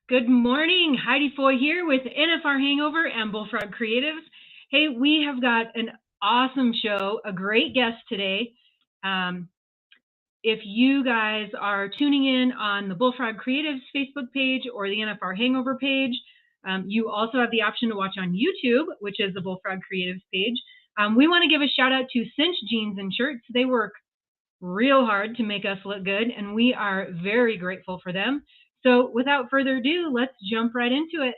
Good morning, Heidi Foy here with NFR Hangover and Bullfrog Creatives. Hey, we have got an awesome show, a great guest today. If you guys are tuning in on the Bullfrog Creatives Facebook page or the NFR Hangover page, you also have the option to watch on YouTube, which is the Bullfrog Creatives page. We want to give a shout out to Cinch Jeans and Shirts. They work real hard to make us look good, and we are very grateful for them. So without further ado, let's jump right into it.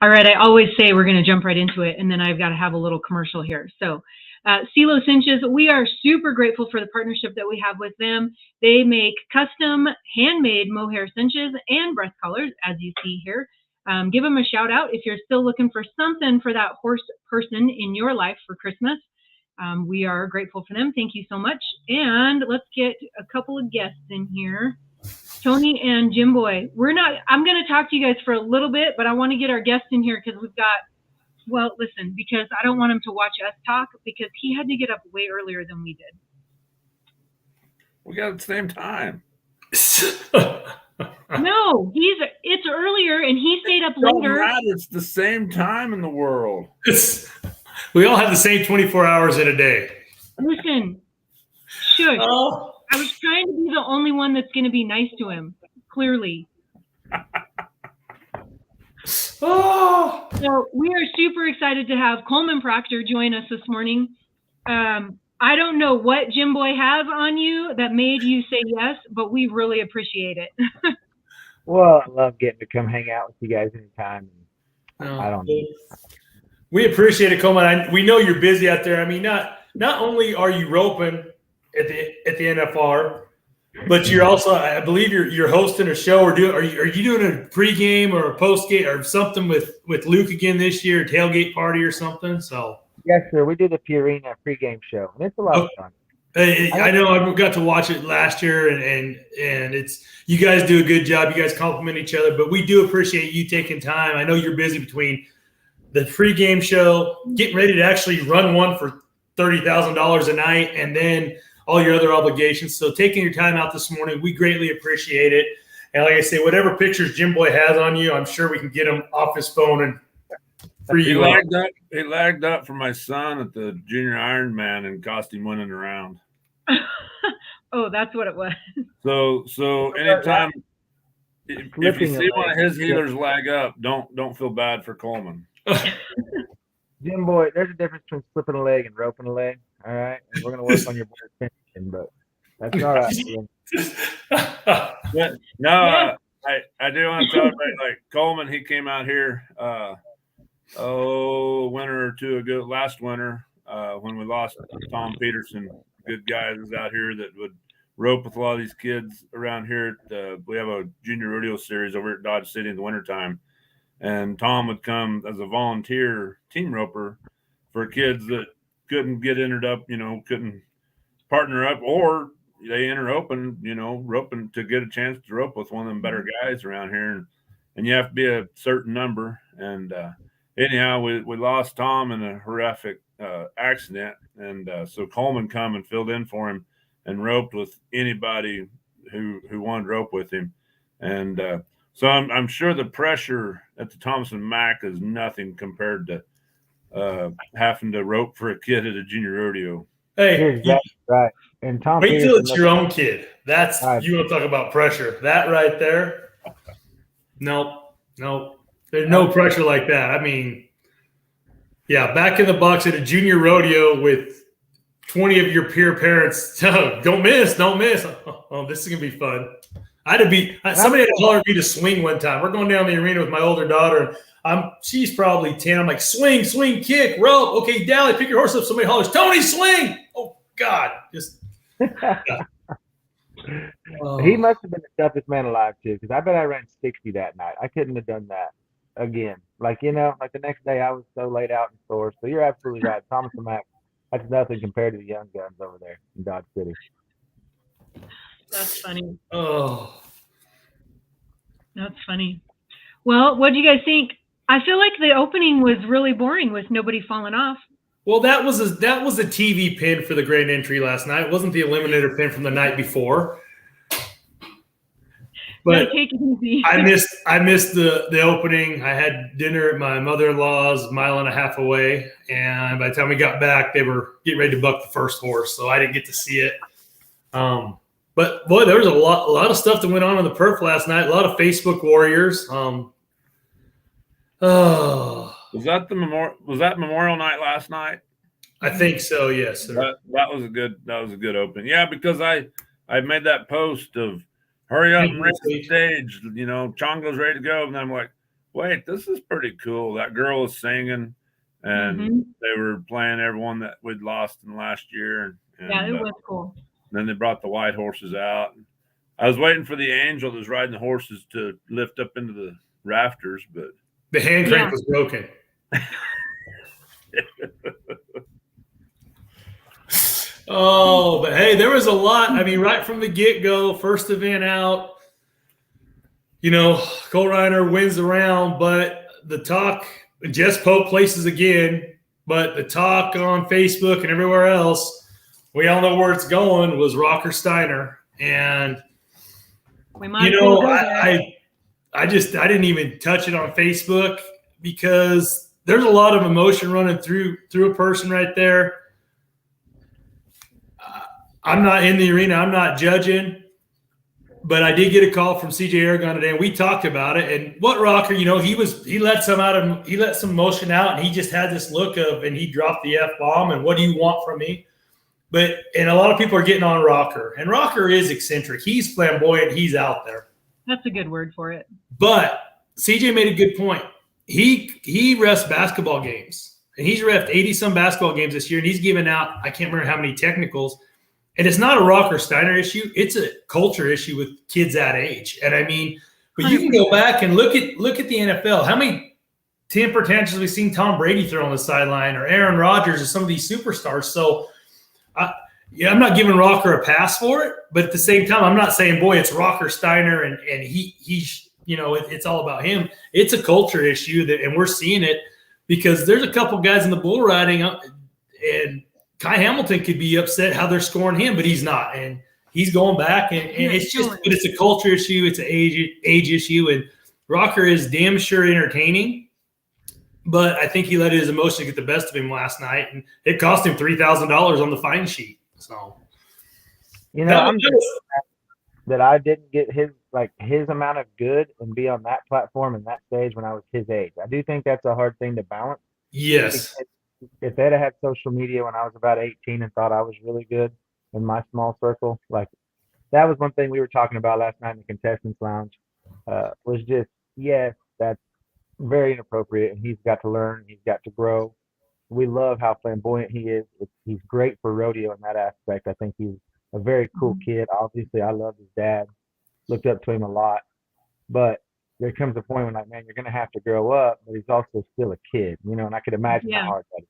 All right, I always say we're going to jump right into it, and then I've got to have a little commercial here. So CeeLo Cinches, we are super grateful for the partnership that we have with them. They make custom handmade mohair cinches and breast collars, as you see here. Give them a shout out if you're still looking for something for that horse person in your life for Christmas. We are grateful for them. Thank you so much. And let's get a couple of guests in here. Tony and Jim Boy. I'm going to talk to you guys for a little bit, but I want to get our guests in here because because I don't want him to watch us talk because he had to get up way earlier than we did. We got the same time. No, it's earlier and he stayed up later. It's the same time in the world. We all have the same 24 hours in a day. Listen, shush. Oh. I was trying to be the only one that's going to be nice to him, clearly. Oh. So we are super excited to have Coleman Proctor join us this morning. I don't know what Jim Boy has on you that made you say yes, but we really appreciate it. Well, I love getting to come hang out with you guys anytime. I don't know. We appreciate it, Coleman. We know you're busy out there. I mean, not only are you roping at the NFR, but you're also, I believe you're hosting a show are you doing a pregame or a postgame or something with Luke again this year, a tailgate party or something? So yes, sir. We did the Purina pregame show, and it's a lot of fun. I know I got to watch it last year, and it's you guys do a good job. You guys compliment each other, but we do appreciate you taking time. I know you're busy between the pregame show, getting ready to actually run one for $30,000 a night, and then all your other obligations. So taking your time out this morning, we greatly appreciate it. And like I say, whatever pictures Jim Boy has on you, I'm sure we can get them off his phone and for you. He lagged up for my son at the Junior Ironman and cost him winning a round. Oh, that's what it was. So anytime if you see one of his healers lag up, don't feel bad for Coleman. Jim Boy, there's a difference between slipping a leg and roping a leg. All right, and we're gonna work on your tension, but that's all right. I do want to celebrate like Coleman. He came out here winter or two ago, last winter, when we lost Tom Peterson. Good guy was out here that would rope with a lot of these kids around here. We have a junior rodeo series over at Dodge City in the wintertime. And Tom would come as a volunteer team roper for kids that couldn't get entered up, couldn't partner up, or they enter open, roping to get a chance to rope with one of them better guys around here. And you have to be a certain number. And anyhow, we lost Tom in a horrific accident. And so Coleman come and filled in for him and roped with anybody who wanted to rope with him. And so I'm sure the pressure at the Thompson Mac is nothing compared to having to rope for a kid at a junior rodeo. Hey, right. And Tom, wait till it's your own kid. That's you want to talk about pressure. That right there. Nope. There's no pressure like that. I mean, yeah, back in the box at a junior rodeo with 20 of your peer parents. Don't miss. Oh, this is gonna be fun. Somebody had to holler at me to swing one time. We're going down the arena with my older daughter, and she's probably 10. I'm like, swing, kick, rope. Okay, Dally, pick your horse up. Somebody hollers, Tony, swing. Oh, God. Just He must have been the toughest man alive, too, because I bet I ran 60 that night. I couldn't have done that again. Like the next day I was so laid out and sore. So you're absolutely right. Thomas and Mac, that's nothing compared to the young guns over there in Dodge City. That's funny. Oh, that's funny. Well, what do you guys think? I feel like the opening was really boring with nobody falling off. Well, that was a TV pin for the grand entry last night. It wasn't the eliminator pin from the night before. But take it easy. I missed the opening. I had dinner at my mother-in-law's, a mile and a half away, and by the time we got back, they were getting ready to buck the first horse, so I didn't get to see it. But boy, there was a lot of stuff that went on in the perf last night. A lot of Facebook warriors. Was that Memorial night last night? I think so. Yes, sir. That was a good open. Yeah, because I made that post of hurry up and race the stage. You know, Chongo's ready to go, and I'm like, wait, this is pretty cool. That girl was singing, and they were playing everyone that we'd lost in last year. And, yeah, it was cool. Then they brought the white horses out. I was waiting for the angel that was riding the horses to lift up into the rafters, but the hand crank was broken. Oh, but hey, there was a lot. I mean, right from the get-go, first event out, you know, Cole Reiner wins the round, but the talk, Jess Pope places again, but the talk on Facebook and everywhere else, we all know where it's going, was Rocker Steiner. And, you know, I didn't even touch it on Facebook because there's a lot of emotion running through a person right there. I'm not in the arena. I'm not judging, but I did get a call from CJ Aragon today, and we talked about it. And what Rocker, you know, he let some emotion out, and he just had this look of, and he dropped the F-bomb, and what do you want from me? And a lot of people are getting on Rocker, and Rocker is eccentric. He's flamboyant. He's out there. That's a good word for it. But CJ made a good point. He refs basketball games, and he's refed 80-some basketball games this year, and he's given out, I can't remember how many technicals. And it's not a Rocker Steiner issue. It's a culture issue with kids that age. And I mean, but you can go back and look at the NFL. How many temper tantrums we've seen Tom Brady throw on the sideline, or Aaron Rodgers, or some of these superstars. So I'm not giving Rocker a pass for it, but at the same time, I'm not saying, boy, it's Rocker Steiner and he's, you know, it's all about him. It's a culture issue and we're seeing it because there's a couple guys in the bull riding and Kai Hamilton could be upset how they're scoring him, but he's not. And he's going back and it's a culture issue. It's an age issue. And Rocker is damn sure entertaining, but I think he let his emotions get the best of him last night, and it cost him $3,000 on the fine sheet. So, you know, I'm just that I didn't get his amount of good and be on that platform and that stage when I was his age. I do think that's a hard thing to balance. Yes. If they'd have had social media when I was about 18 and thought I was really good in my small circle, like that was one thing we were talking about last night in the contestants lounge, was just, yes, that's very inappropriate, and he's got to learn, he's got to grow. We love how flamboyant he is. He's great for rodeo in that aspect. I think he's a very cool kid. Obviously, I love his dad, looked up to him a lot, but there comes a point when, like, man, you're going to have to grow up, but he's also still a kid, you know, and I could imagine how hard that is.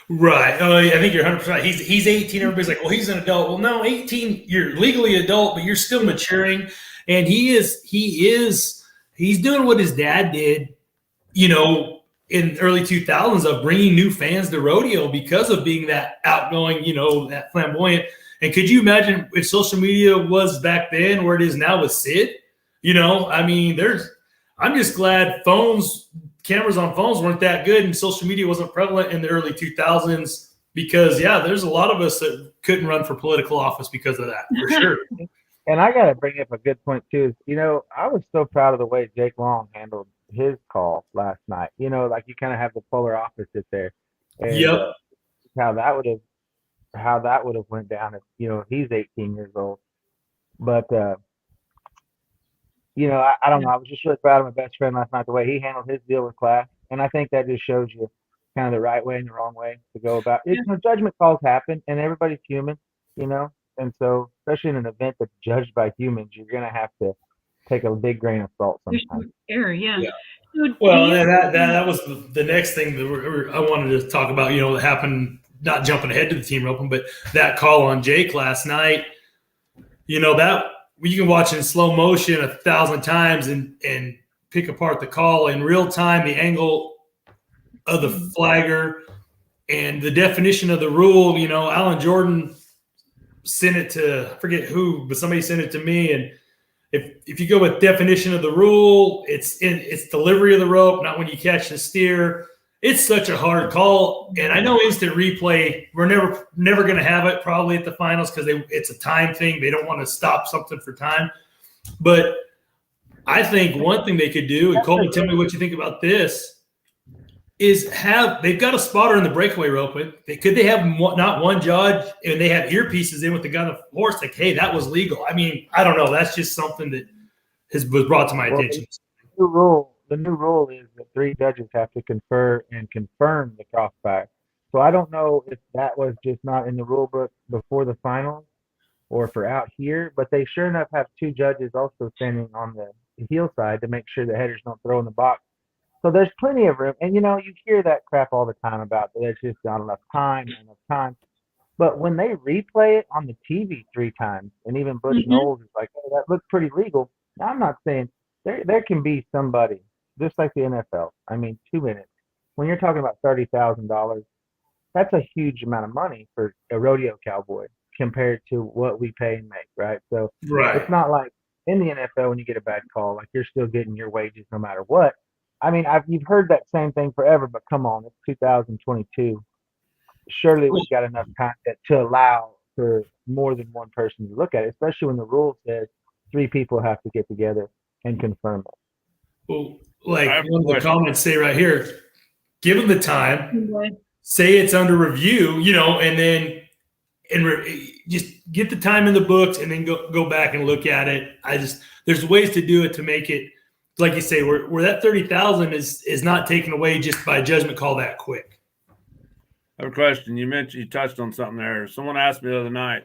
Right. I think you're 100%. He's 18. Everybody's like, well, he's an adult. Well, no, 18, you're legally adult, but you're still maturing. And he's doing what his dad did, you know, in early 2000s of bringing new fans to rodeo because of being that outgoing, you know, that flamboyant. And could you imagine if social media was back then where it is now with Sid? You know, I mean, I'm just glad cameras on phones weren't that good and social media wasn't prevalent in the early 2000s because, yeah, there's a lot of us that couldn't run for political office because of that, for sure. And I got to bring up a good point, too. Is, you know, I was so proud of the way Jake Long handled his call last night. You know, like you kind of have the polar opposite there. And, yep. How that would have went down if, you know, he's 18 years old. But, you know, I don't know. I was just really proud of my best friend last night, the way he handled his deal with class. And I think that just shows you kind of the right way and the wrong way to go about it. You know, judgment calls happen, and everybody's human, you know. And so, especially in an event that's judged by humans, you're going to have to take a big grain of salt sometimes. Error, yeah. Well, that was the next thing that I wanted to talk about, you know, that happened, not jumping ahead to the team roping, but that call on Jake last night, you know, that you can watch in slow motion 1,000 times and pick apart the call in real time, the angle of the flagger and the definition of the rule. You know, Alan Jordan sent it to, I forget who, but somebody sent it to me. And if you go with definition of the rule, it's delivery of the rope, not when you catch the steer. It's such a hard call. And I know instant replay, we're never going to have it probably at the finals because it's a time thing. They don't want to stop something for time. But I think one thing they could do, and Coleman, tell me what you think about this, is they've got a spotter in the breakaway rope. Could they have not one judge and they have earpieces in with the gun of horse, like, hey, that was legal? I mean, I don't know. That's just something that was brought to my attention. The new rule is that 3 judges have to confer and confirm the crossfire. So I don't know if that was just not in the rule book before the finals or for out here, but they sure enough have 2 judges also standing on the heel side to make sure the headers don't throw in the box. So there's plenty of room. And, you know, you hear that crap all the time about there's just not enough time. But when they replay it on the TV 3 times, and even Butch Knowles is like, oh, that looked pretty legal. Now, I'm not saying there can be somebody, just like the NFL. I mean, 2 minutes. When you're talking about $30,000, that's a huge amount of money for a rodeo cowboy compared to what we pay and make, right? So It's not like in the NFL when you get a bad call, like you're still getting your wages no matter what. I mean, you've heard that same thing forever, but come on, it's 2022. Surely we've got enough content to allow for more than one person to look at it, especially when the rule says 3 people have to get together and confirm it. Well, like one of the comments say right here, give them the time, say it's under review, you know, and then just get the time in the books and then go back and look at it. There's ways to do it to make it, like you say, where that 30,000 is not taken away just by a judgment call that quick. I have a question. You touched on something there. Someone asked me the other night,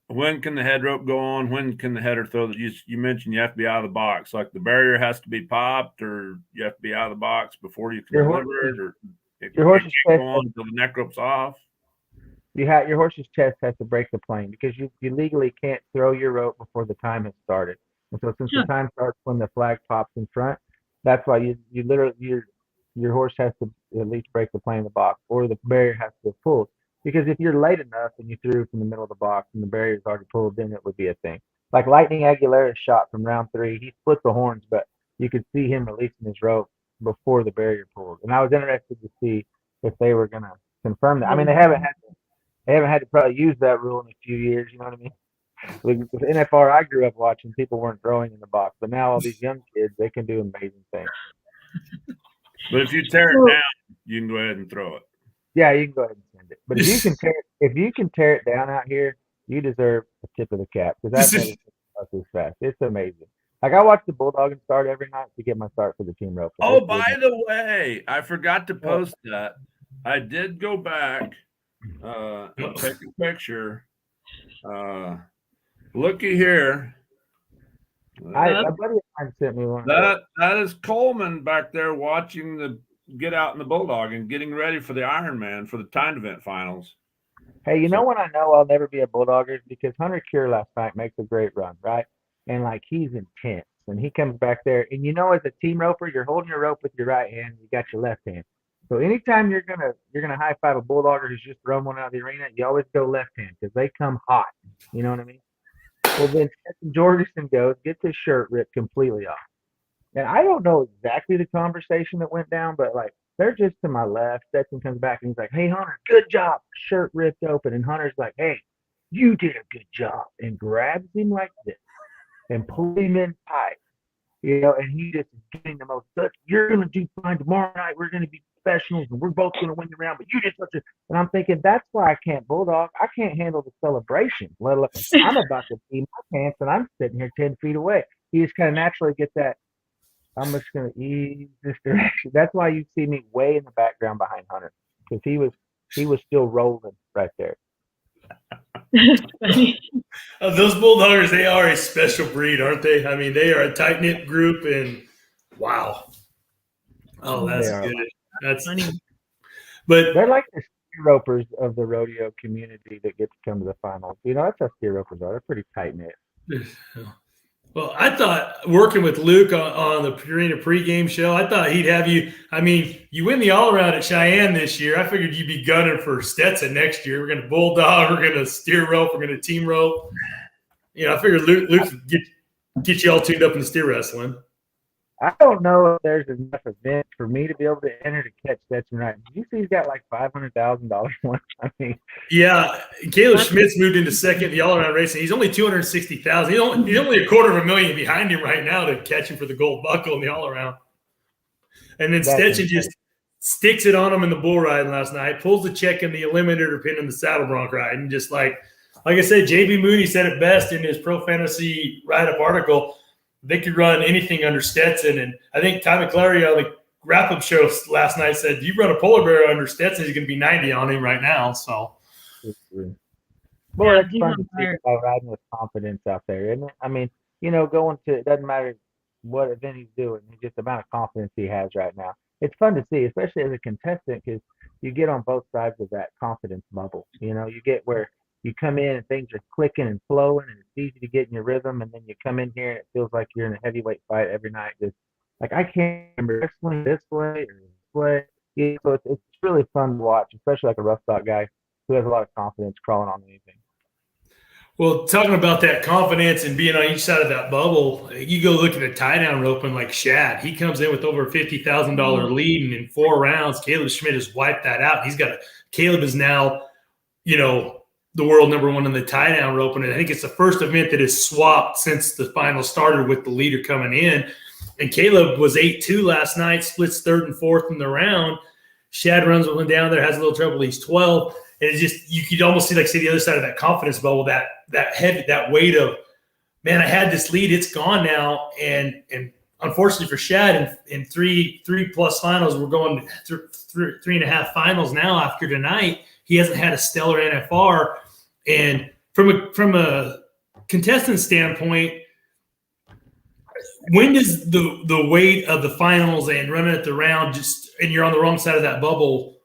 when can the head rope go on? When can the header throw? That you mentioned you have to be out of the box. Like the barrier has to be popped, or you have to be out of the box before you can deliver it, or your horse's chest go on until the neck rope's off. Your horse's chest has to break the plane because you legally can't throw your rope before the time has started. And so since the time starts when the flag pops in front, that's why you literally your horse has to at least break the plane in the box, or the barrier has to be pulled. Because if you're late enough and you threw from the middle of the box and the barrier's already pulled, then it would be a thing. Like Lightning Aguilera's shot from round 3, he split the horns, but you could see him releasing his rope before the barrier pulled. And I was interested to see if they were going to confirm that. I mean, they haven't had to probably use that rule in a few years. You know what I mean? With NFR I grew up watching, people weren't throwing in the box, but now all these young kids, they can do amazing things. But if you tear it down, you can go ahead and throw it. Yeah, you can go ahead and send it. But if you can tear it down out here, you deserve a tip of the cap because that is fast. It's amazing. Like I watch the Bulldogging start every night to get my start for the team rope. Oh, by the way, I forgot to post that. I did go back and take a picture. Looky here. My buddy of mine sent me one. That is Coleman back there watching the get out in the Bulldog and getting ready for the Ironman for the timed event finals. Hey, you know when I know I'll never be a Bulldogger? Because Hunter Cure last night makes a great run, right? And like he's intense, and he comes back there, and you know, as a team roper, you're holding your rope with your right hand, you got your left hand. So anytime you're gonna high five a Bulldogger who's just thrown one out of the arena, you always go left hand because they come hot. You know what I mean? Well, then Stetson Jorgensen goes, gets his shirt ripped completely off. And I don't know exactly the conversation that went down, but like they're just to my left. Stetson comes back and he's like, "Hey Hunter, good job." Shirt ripped open, and Hunter's like, "Hey, you did a good job," and grabs him like this and pulls him in tight. You know, and he just is getting the most. You're gonna do fine tomorrow night. We're gonna be professionals, and we're both gonna win the round. But you just such a. And I'm thinking that's why I can't bulldog. I can't handle the celebration. Let alone I'm about to pee my pants, and I'm sitting here 10 feet away. He just kind of naturally get that. I'm just gonna ease this direction. That's why you see me way in the background behind Hunter, because he was still rolling right there. Those Bulldoggers, they are a special breed, aren't they? I mean, they are a tight-knit group, and wow. Oh, that's good. That's funny. But they're like the steer ropers of the rodeo community that get to come to the finals. You know, that's how steer ropers are. They're pretty tight-knit. Well, I thought working with Luke on the Arena pregame show, I thought he'd have you. I mean, you win the all-around at Cheyenne this year. I figured you'd be gunning for Stetson next year. We're going to bulldog. We're going to steer rope. We're going to team rope. I figured Luke would get you all tuned up in the steer wrestling. I don't know if there's enough events for me to be able to enter to catch Stetson right. You see, he's got like $500,000 one. I mean, yeah, Caleb Schmidt's moved into second the all-around racing. He's only $260,000. He's only $250,000 behind him right now to catch him for the gold buckle in the all-around. And then Stetson just sticks it on him in the bull riding last night, pulls the check in the eliminator pin in the saddle bronc ride, and just like I said, JB Mooney said it best in his Pro Fantasy write-up article. They could run anything under Stetson. And I think Ty McClary on the wrap-up show last night said, you run a polar bear under Stetson, he's going to be 90 on him right now. So, well, it's fun to see about riding with confidence out there, isn't it? I mean, going to, it doesn't matter what event he's doing, it's just the amount of confidence he has right now. It's fun to see, especially as a contestant, because you get on both sides of that confidence bubble. You get where you come in and things are clicking and flowing and it's easy to get in your rhythm, and then you come in here and it feels like you're in a heavyweight fight every night. Just like, I can't remember wrestling this way or this way. So it's really fun to watch, especially like a rough stock guy who has a lot of confidence crawling on anything. Well, talking about that confidence and being on each side of that bubble, you go look at a tie-down roping like Shad. He comes in with over a $50,000 lead, and in 4 rounds, Caleb Schmidt has wiped that out. Caleb is now, the world #1 in the tie-down roping, and I think it's the first event that has swapped since the final started with the leader coming in. And Caleb was 8-2 last night, splits 3rd and 4th in the round. Shad runs one down there, has a little trouble. He's 12. And it's just, you could almost see the other side of that confidence bubble, that weight of, man, I had this lead, it's gone now. And unfortunately for Shad, in 3+ finals, we're going through 3.5 finals now after tonight. He hasn't had a stellar NFR. And from a contestant standpoint, when does the weight of the finals and running at the round and you're on the wrong side of that bubble,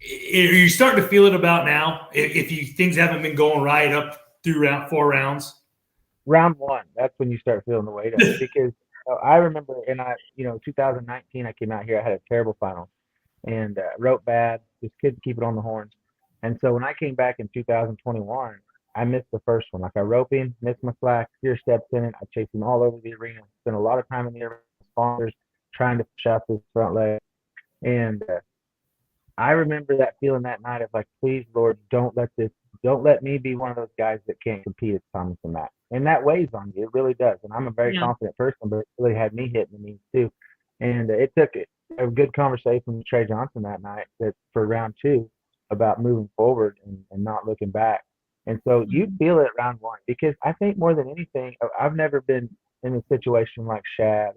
are you starting to feel it about now? If things haven't been going right up through 4 rounds? Round 1, that's when you start feeling the weight of it. Because I remember 2019, I came out here, I had a terrible final and wrote bad, just couldn't keep it on the horns. And so when I came back in 2021, I missed the first one. Like, I rope him, missed my slack, steer steps in it. I chased him all over the arena, spent a lot of time in the arena, sponsors, trying to push out this front leg. And I remember that feeling that night of like, please, Lord, don't let me be one of those guys that can't compete as Thomas and Matt. And that weighs on you. It really does. And I'm a very confident person, but it really had me hitting the knees too. And it took a good conversation with Trey Johnson that night for round 2 about moving forward and not looking back. And so you feel it round 1, because I think more than anything, I've never been in a situation like Shad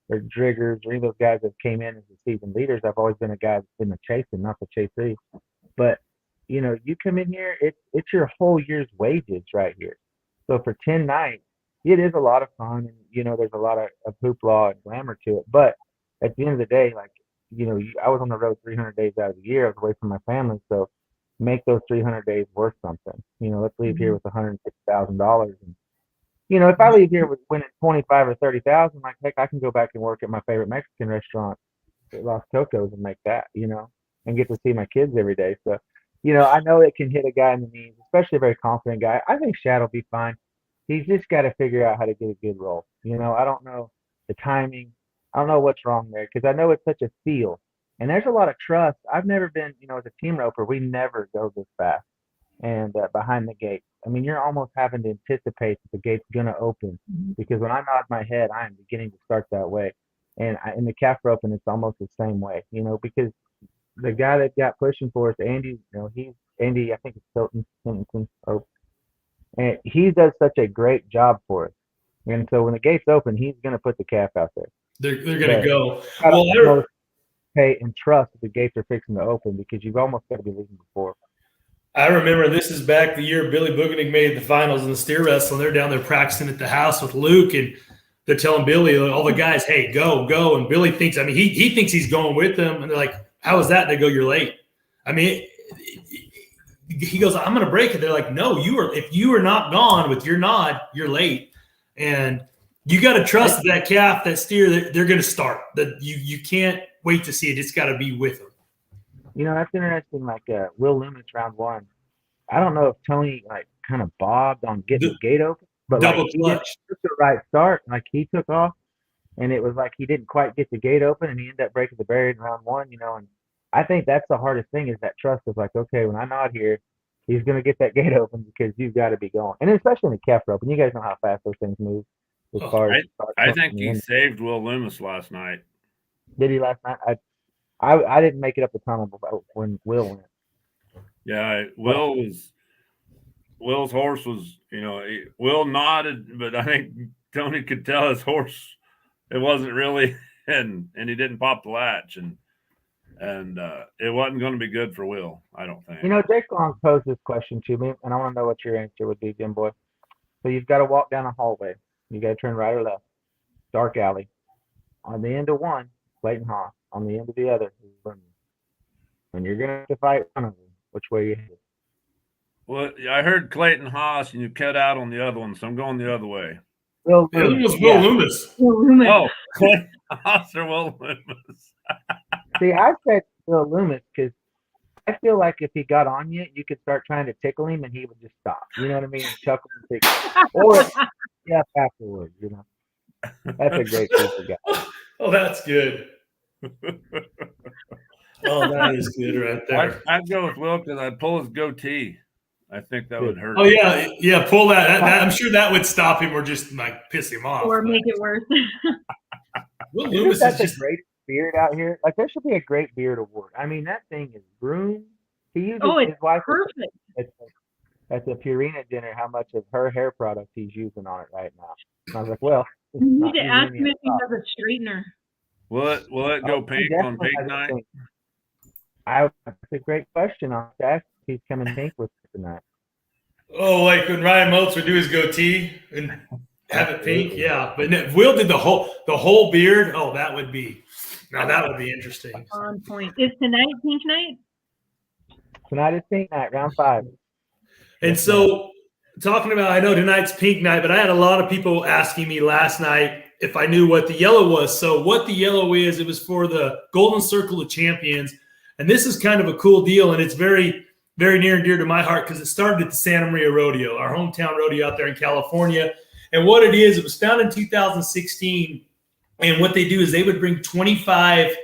or Driggers or any of those guys that came in as the season leaders. I've always been a guy that's been the chasing, not the chasee. But, you come in here, it's your whole year's wages right here. So for 10 nights, it is a lot of fun. And, there's a lot of hoopla and glamour to it. But at the end of the day, like, I was on the road 300 days out of the year. I was away from my family. So make those 300 days worth something. Let's leave here with $150,000. And, if I leave here with winning 25 or 30,000, like, heck, I can go back and work at my favorite Mexican restaurant at Los Cocos and make that, and get to see my kids every day. So, I know it can hit a guy in the knees, especially a very confident guy. I think Shad will be fine. He's just got to figure out how to get a good roll. I don't know the timing. I don't know what's wrong there, because I know it's such a feel. And there's a lot of trust. I've never been, as a team roper, we never go this fast and behind the gate. I mean, you're almost having to anticipate that the gate's going to open, because when I nod my head, I am beginning to start that way. And in the calf roping, it's almost the same way, because the guy that got pushing for us, Andy, Andy, I think it's Tilton, and he does such a great job for us. And so when the gate's open, he's going to put the calf out there. They're going to go. Well, pay and trust that the gates are fixing to open, because you've almost got to be leaving before. I remember this is back the year Billy Buganig made the finals in the steer wrestling. They're down there practicing at the house with Luke, and they're telling Billy, all the guys, hey, go. And Billy thinks, he thinks he's going with them. And they're like, how is that? And they go, you're late. He goes, I'm going to break it. They're like, no, if you are not gone with your nod, you're late. And You got to trust that calf, that steer, that they're going to start. That you can't wait to see it. It's got to be with them. You know, that's interesting. Like Will Loomis round 1. I don't know if Tony like kind of bobbed on getting the gate open, but like Double he clutch. took the right start. Like he took off, and it was like he didn't quite get the gate open, and he ended up breaking the barrier in round 1. You know, and I think that's the hardest thing is that trust of like, okay, when I'm out here, he's gonna get that gate open because you've got to be going, and especially in the calf rope. And you guys know how fast those things move. As far as I think he saved Will Loomis last night. Did he last night? I didn't make it up the tunnel when Will went. Yeah, Will's horse was, you know, Will nodded, but I think Tony could tell his horse it wasn't really, and he didn't pop the latch, and it wasn't going to be good for Will, I don't think. You know, Jake Long posed this question to me, and I want to know what your answer would be, Jim Boy. So you've got to walk down a hallway. You got to turn right or left. Dark alley. On the end of one, Clayton Haas. On the end of the other is Vernon. And you're going to have to fight one of them. Which way you headed? Well, I heard Clayton Haas, and you cut out on the other one, so I'm going the other way. Will Loomis. Will Loomis. Oh, Clayton Haas or Will Loomis? See, I said Will Loomis because I feel like if he got on you, you could start trying to tickle him, and he would just stop. You know what I mean? And chuckle and tickle. Or afterwards. You know, that's a great piece of guy. Oh, that's good. Oh, that is good right there. I'd go with Will because I'd pull his goatee. I think that would hurt. Oh, yeah, pull that. I'm sure that would stop him or just like piss him off. Or make it worse. Will Loomis is just a great beard out here. Like there should be a great beard award. I mean, that thing is groomed. He uses his wife perfect. At the Purina dinner how much of her hair product he's using on it right now. And I was like, well, you need to ask him if he has a straightener. Will it go pink on pink night? That's a great question. I'll ask if he's coming pink with it tonight. Oh, like when Ryan Motes would do his goatee and have it pink? Yeah. But if Will did the whole beard, that would be interesting. On point. Is tonight pink night? Tonight is pink night, round 5. And so talking about, I know tonight's pink night, but I had a lot of people asking me last night if I knew what the yellow was. So what the yellow is, it was for the Golden Circle of Champions. And this is kind of a cool deal. And it's very, very near and dear to my heart because it started at the Santa Maria Rodeo, our hometown rodeo out there in California. And what it is, it was founded in 2016. And what they do is they would bring 25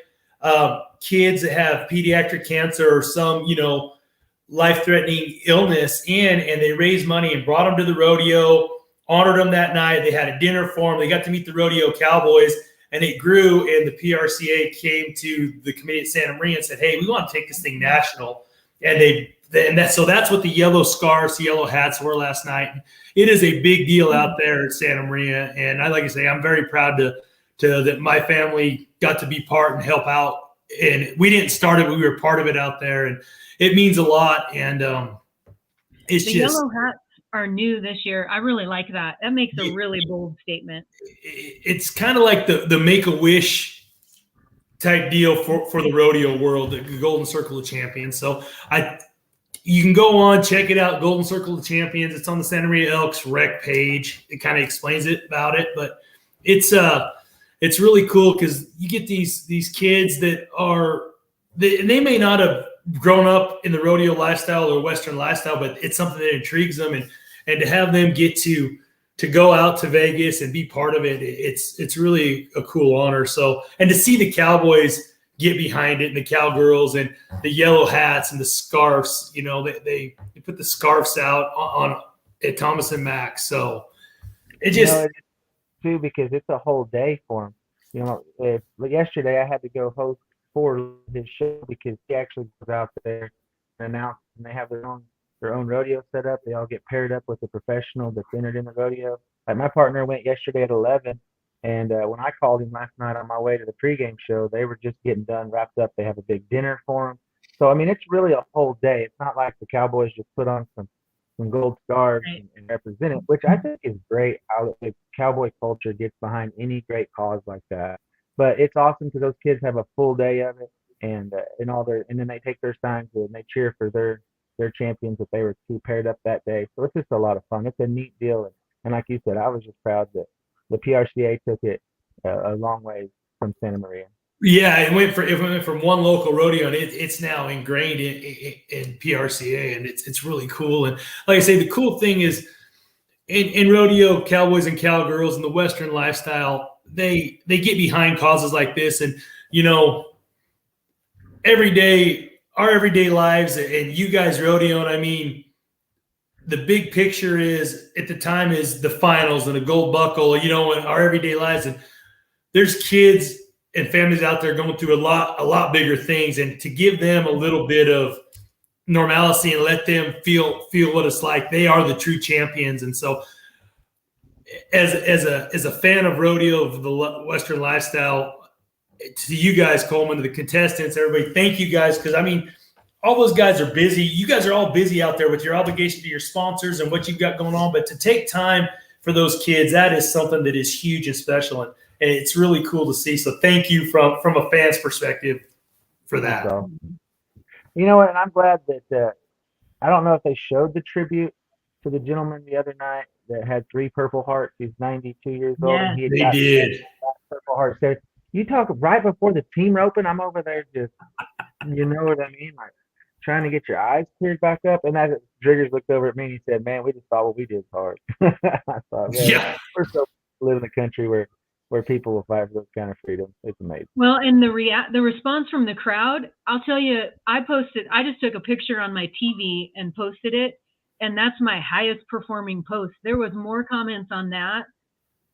kids that have pediatric cancer or some, life-threatening illness in, and they raised money and brought them to the rodeo, honored them that night. They had a dinner for them. They got to meet the rodeo cowboys, and it grew, and the PRCA came to the committee at Santa Maria and said, hey, we want to take this thing national. And so that's what the yellow scarves, the yellow hats were last night. It is a big deal out there at Santa Maria, and like I say, I'm very proud that my family got to be part and help out. And we didn't start it, but we were part of it out there, and it means a lot. And it's the just yellow hats are new this year. I really like that. That makes a really bold statement. It's kind of like the Make-A-Wish type deal for the rodeo world, the Golden Circle of Champions. So you can go on, check it out, Golden Circle of Champions. It's on the Santa Maria Elks rec page. It kind of explains it about it, but it's really cool because you get these kids that they may not have grown up in the rodeo lifestyle or Western lifestyle, but it's something that intrigues them, and to have them get to go out to Vegas and be part of it, it's really a cool honor. So, and to see the Cowboys get behind it, and the Cowgirls and the yellow hats and the scarves, they put the scarves out at Thomas and Mack. So it just too, because it's a whole day for him. Yesterday I had to go host for his show because he actually goes out there and announce, and they have their own rodeo set up. They all get paired up with a professional that's entered in the rodeo. Like my partner went yesterday at 11, and when I called him last night on my way to the pregame show, they were just getting done, wrapped up. They have a big dinner for him. So, I mean, it's really a whole day. It's not like the Cowboys just put on some gold scarves and represent it, which I think is great how the Cowboy culture gets behind any great cause like that. But it's awesome because those kids have a full day of it, and then they take their signs and they cheer for their champions that they were paired up that day. So it's just a lot of fun. It's a neat deal, and like you said, I was just proud that the PRCA took it a long way from Santa Maria. Yeah, it went from one local rodeo, and it's now ingrained in PRCA, and it's really cool. And like I say, the cool thing is in rodeo, cowboys and cowgirls and the Western lifestyle, they get behind causes like this, and our everyday lives, and you guys rodeoing. I mean, the big picture is at the time is the finals and a gold buckle, in our everyday lives, and there's kids and families out there going through a lot bigger things, and to give them a little bit of normalcy and let them feel what it's like, they are the true champions. And so as a fan of rodeo, of the Western lifestyle, to you guys, Coleman, to the contestants, everybody, thank you guys, because I mean, all those guys are busy. You guys are all busy out there with your obligation to your sponsors and what you've got going on, but to take time for those kids, that is something that is huge and special. And it's really cool to see. So thank you from a fan's perspective for that. So, you know what? And I'm glad that I don't know if they showed the tribute to the gentleman the other night that had 3 Purple Hearts. He's 92 years old. Yeah, And he had They got did. Purple Heart. So you talk right before the team roping, I'm over there just, you know what I mean? Like trying to get your eyes cleared back up. And as Driggers looked over at me and he said, "Man, we just thought what we did is hard." I thought, man, Yeah. we're so live in a country where people will fight for those kind of freedoms. It's amazing. Well, and the response from the crowd, I'll tell you, I just took a picture on my TV and posted it, and that's my highest performing post. There was more comments on that,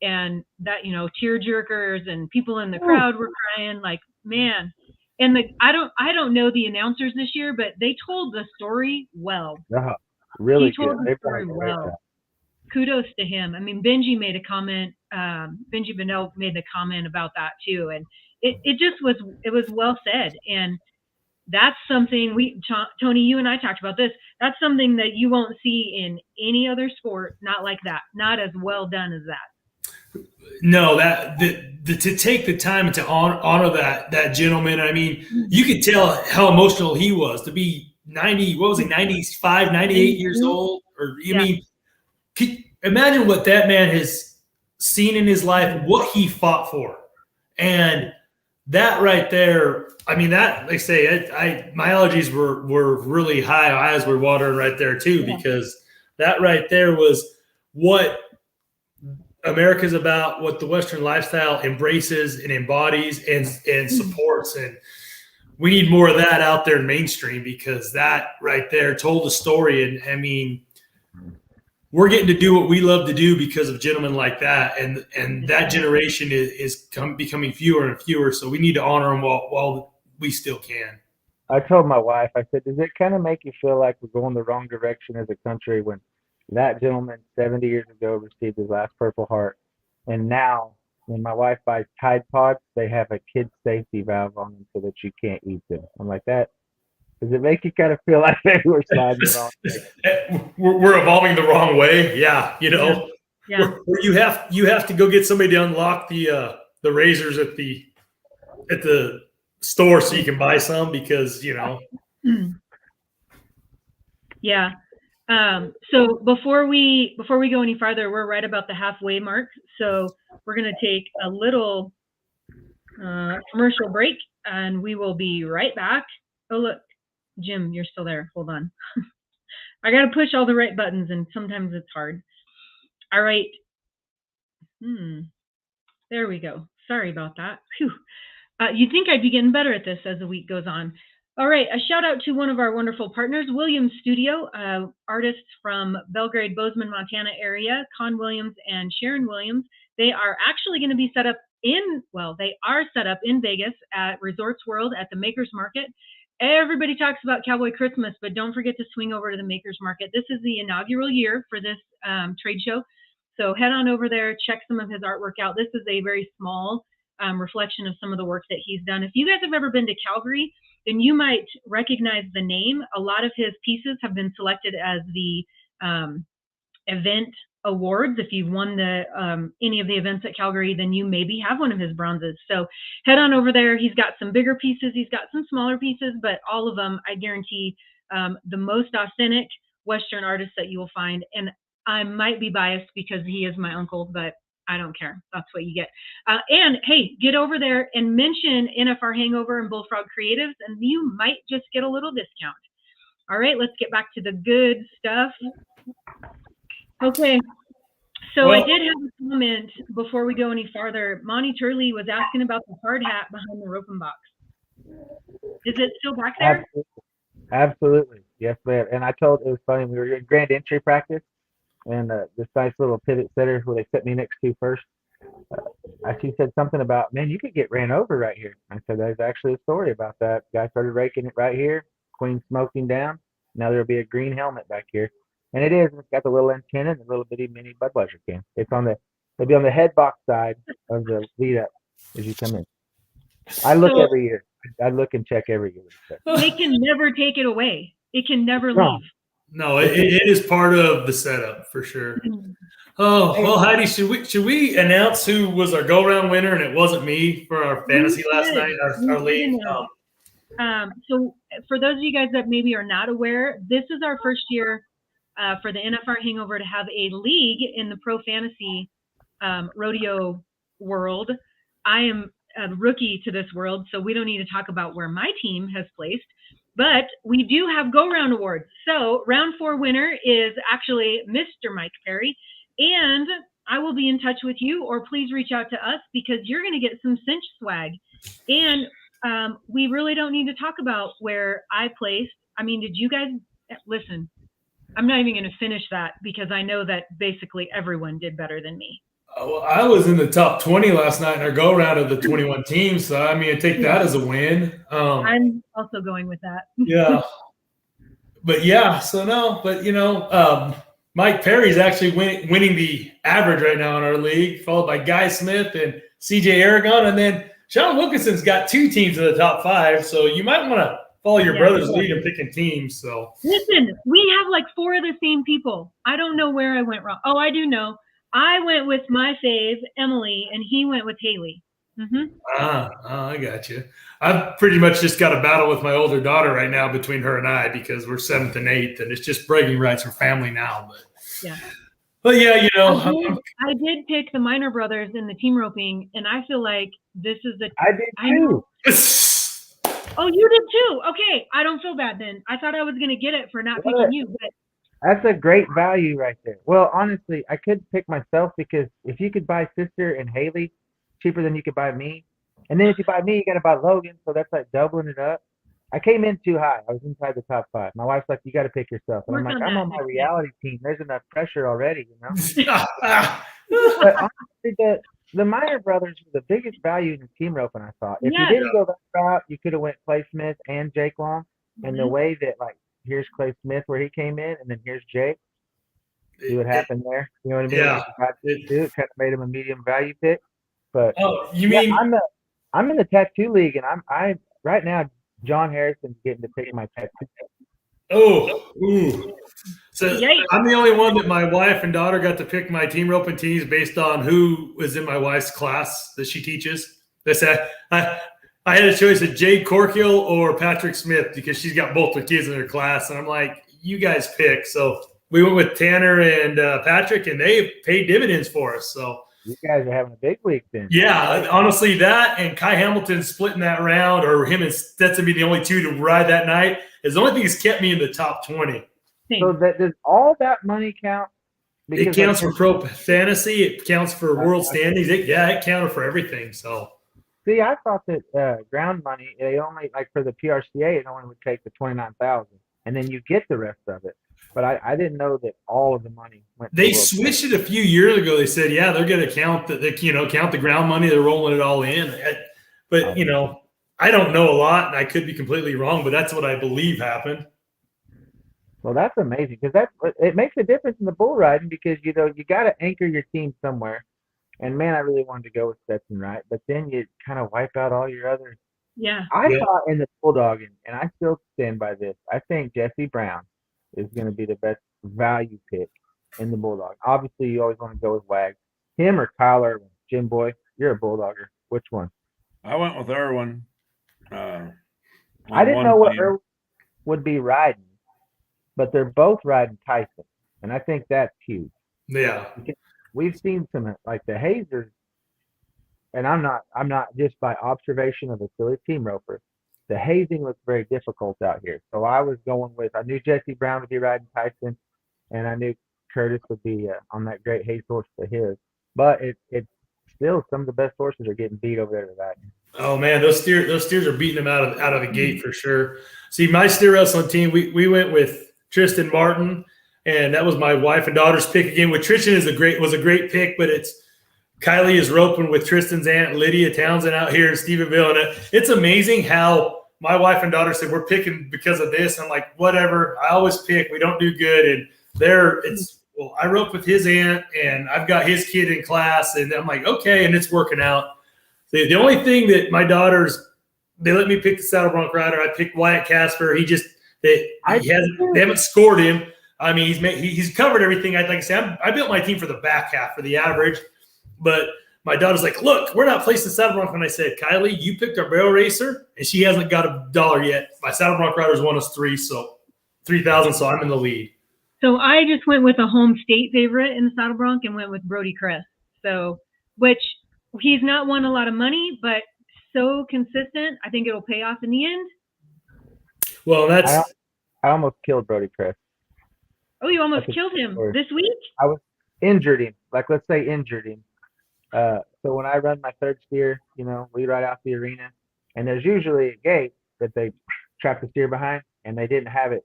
and that, tear jerkers and people in the crowd were crying, like, man. And I don't know the announcers this year, but they told the story well. Really He told good. the They've done story a great well. job. Kudos to him. I mean, Benji made a comment. Benji Bennell made the comment about that too, and it was well said. And that's something Tony, you and I talked about this. That's something that you won't see in any other sport. Not like that. Not as well done as that. No, to take the time to honor that gentleman. I mean, you could tell how emotional he was to be 90. What was he? 95, 98 years old. Mean, imagine what that man has seen in his life, what he fought for, and that right there. I mean, that, like I say, my allergies were really high. My eyes were watering right there too, because that right there was what America's about, what the Western lifestyle embraces and embodies and supports. And we need more of that out there in mainstream, because that right there told the story. And I mean, we're getting to do what we love to do because of gentlemen like that. And that generation is becoming fewer and fewer. So we need to honor them while we still can. I told my wife, I said, does it kind of make you feel like we're going the wrong direction as a country when that gentleman 70 years ago received his last Purple Heart, and now when my wife buys Tide Pods, they have a kid safety valve on them so that you can't eat them. I'm like, that, does it make you kind of feel like maybe we're sliding the wrong way? We're evolving the wrong way. Yeah. Yeah. Where you have to go get somebody to unlock the razors at the store so you can buy some, because Yeah. So before we go any farther, we're right about the halfway mark. So we're going to take a little commercial break, and we will be right back. Oh, look, Jim, you're still there. Hold on. I got to push all the right buttons, and sometimes it's hard. All right. There we go. Sorry about that. Phew. You'd think I'd be getting better at this as the week goes on. All right, a shout out to one of our wonderful partners, Williams Studio, artists from Belgrade, Bozeman, Montana area, Con Williams and Sharon Williams. They are actually going to be set up in Vegas at Resorts World at the Makers Market. Everybody talks about Cowboy Christmas, but don't forget to swing over to the Makers Market. This is the inaugural year for this trade show. So head on over there, check some of his artwork out. This is a very small reflection of some of the work that he's done. If you guys have ever been to Calgary, then you might recognize the name. A lot of his pieces have been selected as the event awards. If you've won the any of the events at Calgary, then you maybe have one of his bronzes. So head on over there. He's got some bigger pieces. He's got some smaller pieces, but all of them, I guarantee, the most authentic Western artists that you will find. And I might be biased because he is my uncle, but I don't care. That's what you get. And hey, get over there and mention NFR Hangover and Bullfrog Creatives, and you might just get a little discount. All right, let's get back to the good stuff. Okay. So I did have a comment before we go any farther. Monty Turley was asking about the hard hat behind the roping box. Is it still back there? Absolutely. Yes, ma'am. And it was funny. We were in grand entry practice, and this nice little pivot setter who they set me next to first, she said something about, man, you could get ran over right here. I said, there's actually a story about that. Guy started raking it right here, queen smoking down. Now there'll be a green helmet back here. And it is. It's got the little antenna and the little bitty mini Budweiser can. It'll be on the head box side of the lead up as you come in. I look every year. I look and check every year. They can never take it away. It can never leave. No, it is part of the setup for sure. Oh, well, Heidi, should we announce who was our go-round winner? And it wasn't me for our fantasy last night, our league. So for those of you guys that maybe are not aware, this is our first year for the NFR Hangover to have a league in the pro fantasy rodeo world. I am a rookie to this world, so we don't need to talk about where my team has placed, but we do have go-round awards. So round 4 winner is actually Mr. Mike Perry, and I will be in touch with you, or please reach out to us because you're going to get some cinch swag. And we really don't need to talk about where I placed. I mean, did you guys listen? I'm not even going to finish that because I know that basically everyone did better than me. Well, I was in the top 20 last night in our go-round of the 21 teams. So, I mean, I take that as a win. I'm also going with that. Yeah. But, Mike Perry's actually winning the average right now in our league, followed by Guy Smith and CJ Aragon. And then Sean Wilkinson's got 2 teams in the top 5. So you might want to follow your brother's lead in picking teams. So listen, we have like 4 of the same people. I don't know where I went wrong. Oh, I do know. I went with my fave, Emily, and he went with Haley. I got you. I've pretty much just got a battle with my older daughter right now between her and I because we're 7th and 8th, and it's just bragging rights for family now. But yeah, I did pick the Minor Brothers in the team roping, and I feel like this is the. I did too. Oh, you did too. Okay, I don't feel bad then. I thought I was going to get it for not picking you, but. That's a great value right there. Well, honestly, I could pick myself because if you could buy Sister and Haley cheaper than you could buy me, and then if you buy me, you got to buy Logan, so that's like doubling it up. I came in too high. I was inside the top 5. My wife's like, you got to pick yourself. And I'm like, I'm on my reality team. There's enough pressure already, But honestly, the Minor Brothers were the biggest value in the team roping, I thought. If you didn't go that route, you could have went Clay Smith and Jake Long. And the way that, like, here's Clay Smith where he came in, and then here's Jake. See what happened there? You know what I mean? Yeah. It kind of made him a medium value pick. But mean I'm in the tattoo league, and I right now John Harrison's getting to pick my tattoo. So I'm the only one that my wife and daughter got to pick my team roping teams based on who was in my wife's class that she teaches. They said I had a choice of Jade Corkill or Patrick Smith because she's got both the kids in her class. And I'm like, you guys pick. So we went with Tanner and Patrick, and they paid dividends for us. So you guys are having a big week then. Yeah, honestly, that and Kai Hamilton splitting that round, or him and Stetson being the only 2 to ride that night, is the only thing that's kept me in the top 20. So does all that money count? It counts for pro fantasy. It counts for world standings. It counted for everything. So. See, I thought that ground money, they only, like for the PRCA, it only would take the 29,000, and then you get the rest of it. But I didn't know that all of the money went. They switched it a few years ago. They said, they're going to count count the ground money. They're rolling it all in. But I don't know a lot, and I could be completely wrong. But that's what I believe happened. Well, that's amazing because it makes a difference in the bull riding because you got to anchor your team somewhere. And, man, I really wanted to go with Stetson, right? But then you kind of wipe out all your other. Yeah. I thought in the Bulldogging, and I still stand by this, I think Jesse Brown is going to be the best value pick in the Bulldog. Obviously, you always want to go with Wags. Him or Tyler, Jim Boy, you're a Bulldogger. Which one? I went with Irwin. I didn't know what Irwin would be riding, but they're both riding Tyson, and I think that's huge. Yeah. we've seen some like the hazers, and I'm not just by observation of a silly team roper. The hazing looks very difficult out here. So I was going with I knew Jesse Brown would be riding Tyson, and I knew Curtis would be on that great haze horse for his. But it's still some of the best horses are getting beat over there tonight. Oh man, those steers are beating them out of the gate for sure. See, my steer wrestling team, we went with Tristan Martin, and that was my wife and daughter's pick again. With Tristan was a great pick, but it's Kylie is roping with Tristan's aunt Lydia Townsend out here in Stephenville, and it's amazing how my wife and daughter said we're picking because of this. I'm like, whatever. I always pick. We don't do good, and I rope with his aunt, and I've got his kid in class, and I'm like, okay, and it's working out. The only thing that my daughters, they let me pick the saddle bronc rider. I picked Wyatt Casper. They haven't scored him. I mean, he's covered everything. Like I said, I built my team for the back half, for the average. But my daughter's like, look, we're not placing saddle bronc. And I said, Kylie, you picked our barrel racer, and she hasn't got $1 yet. My saddle bronc rider's won us $3,000, so I'm in the lead. So I just went with a home state favorite in the saddle bronc and went with Brody Crest. So, which he's not won a lot of money, but so consistent. I think it'll pay off in the end. Well, I almost killed Brody Crest. Oh, you almost killed him this week? I was injured him. Like, let's say injured him. So when I run my third steer, we ride out the arena, and there's usually a gate that they trap the steer behind, and they didn't have it.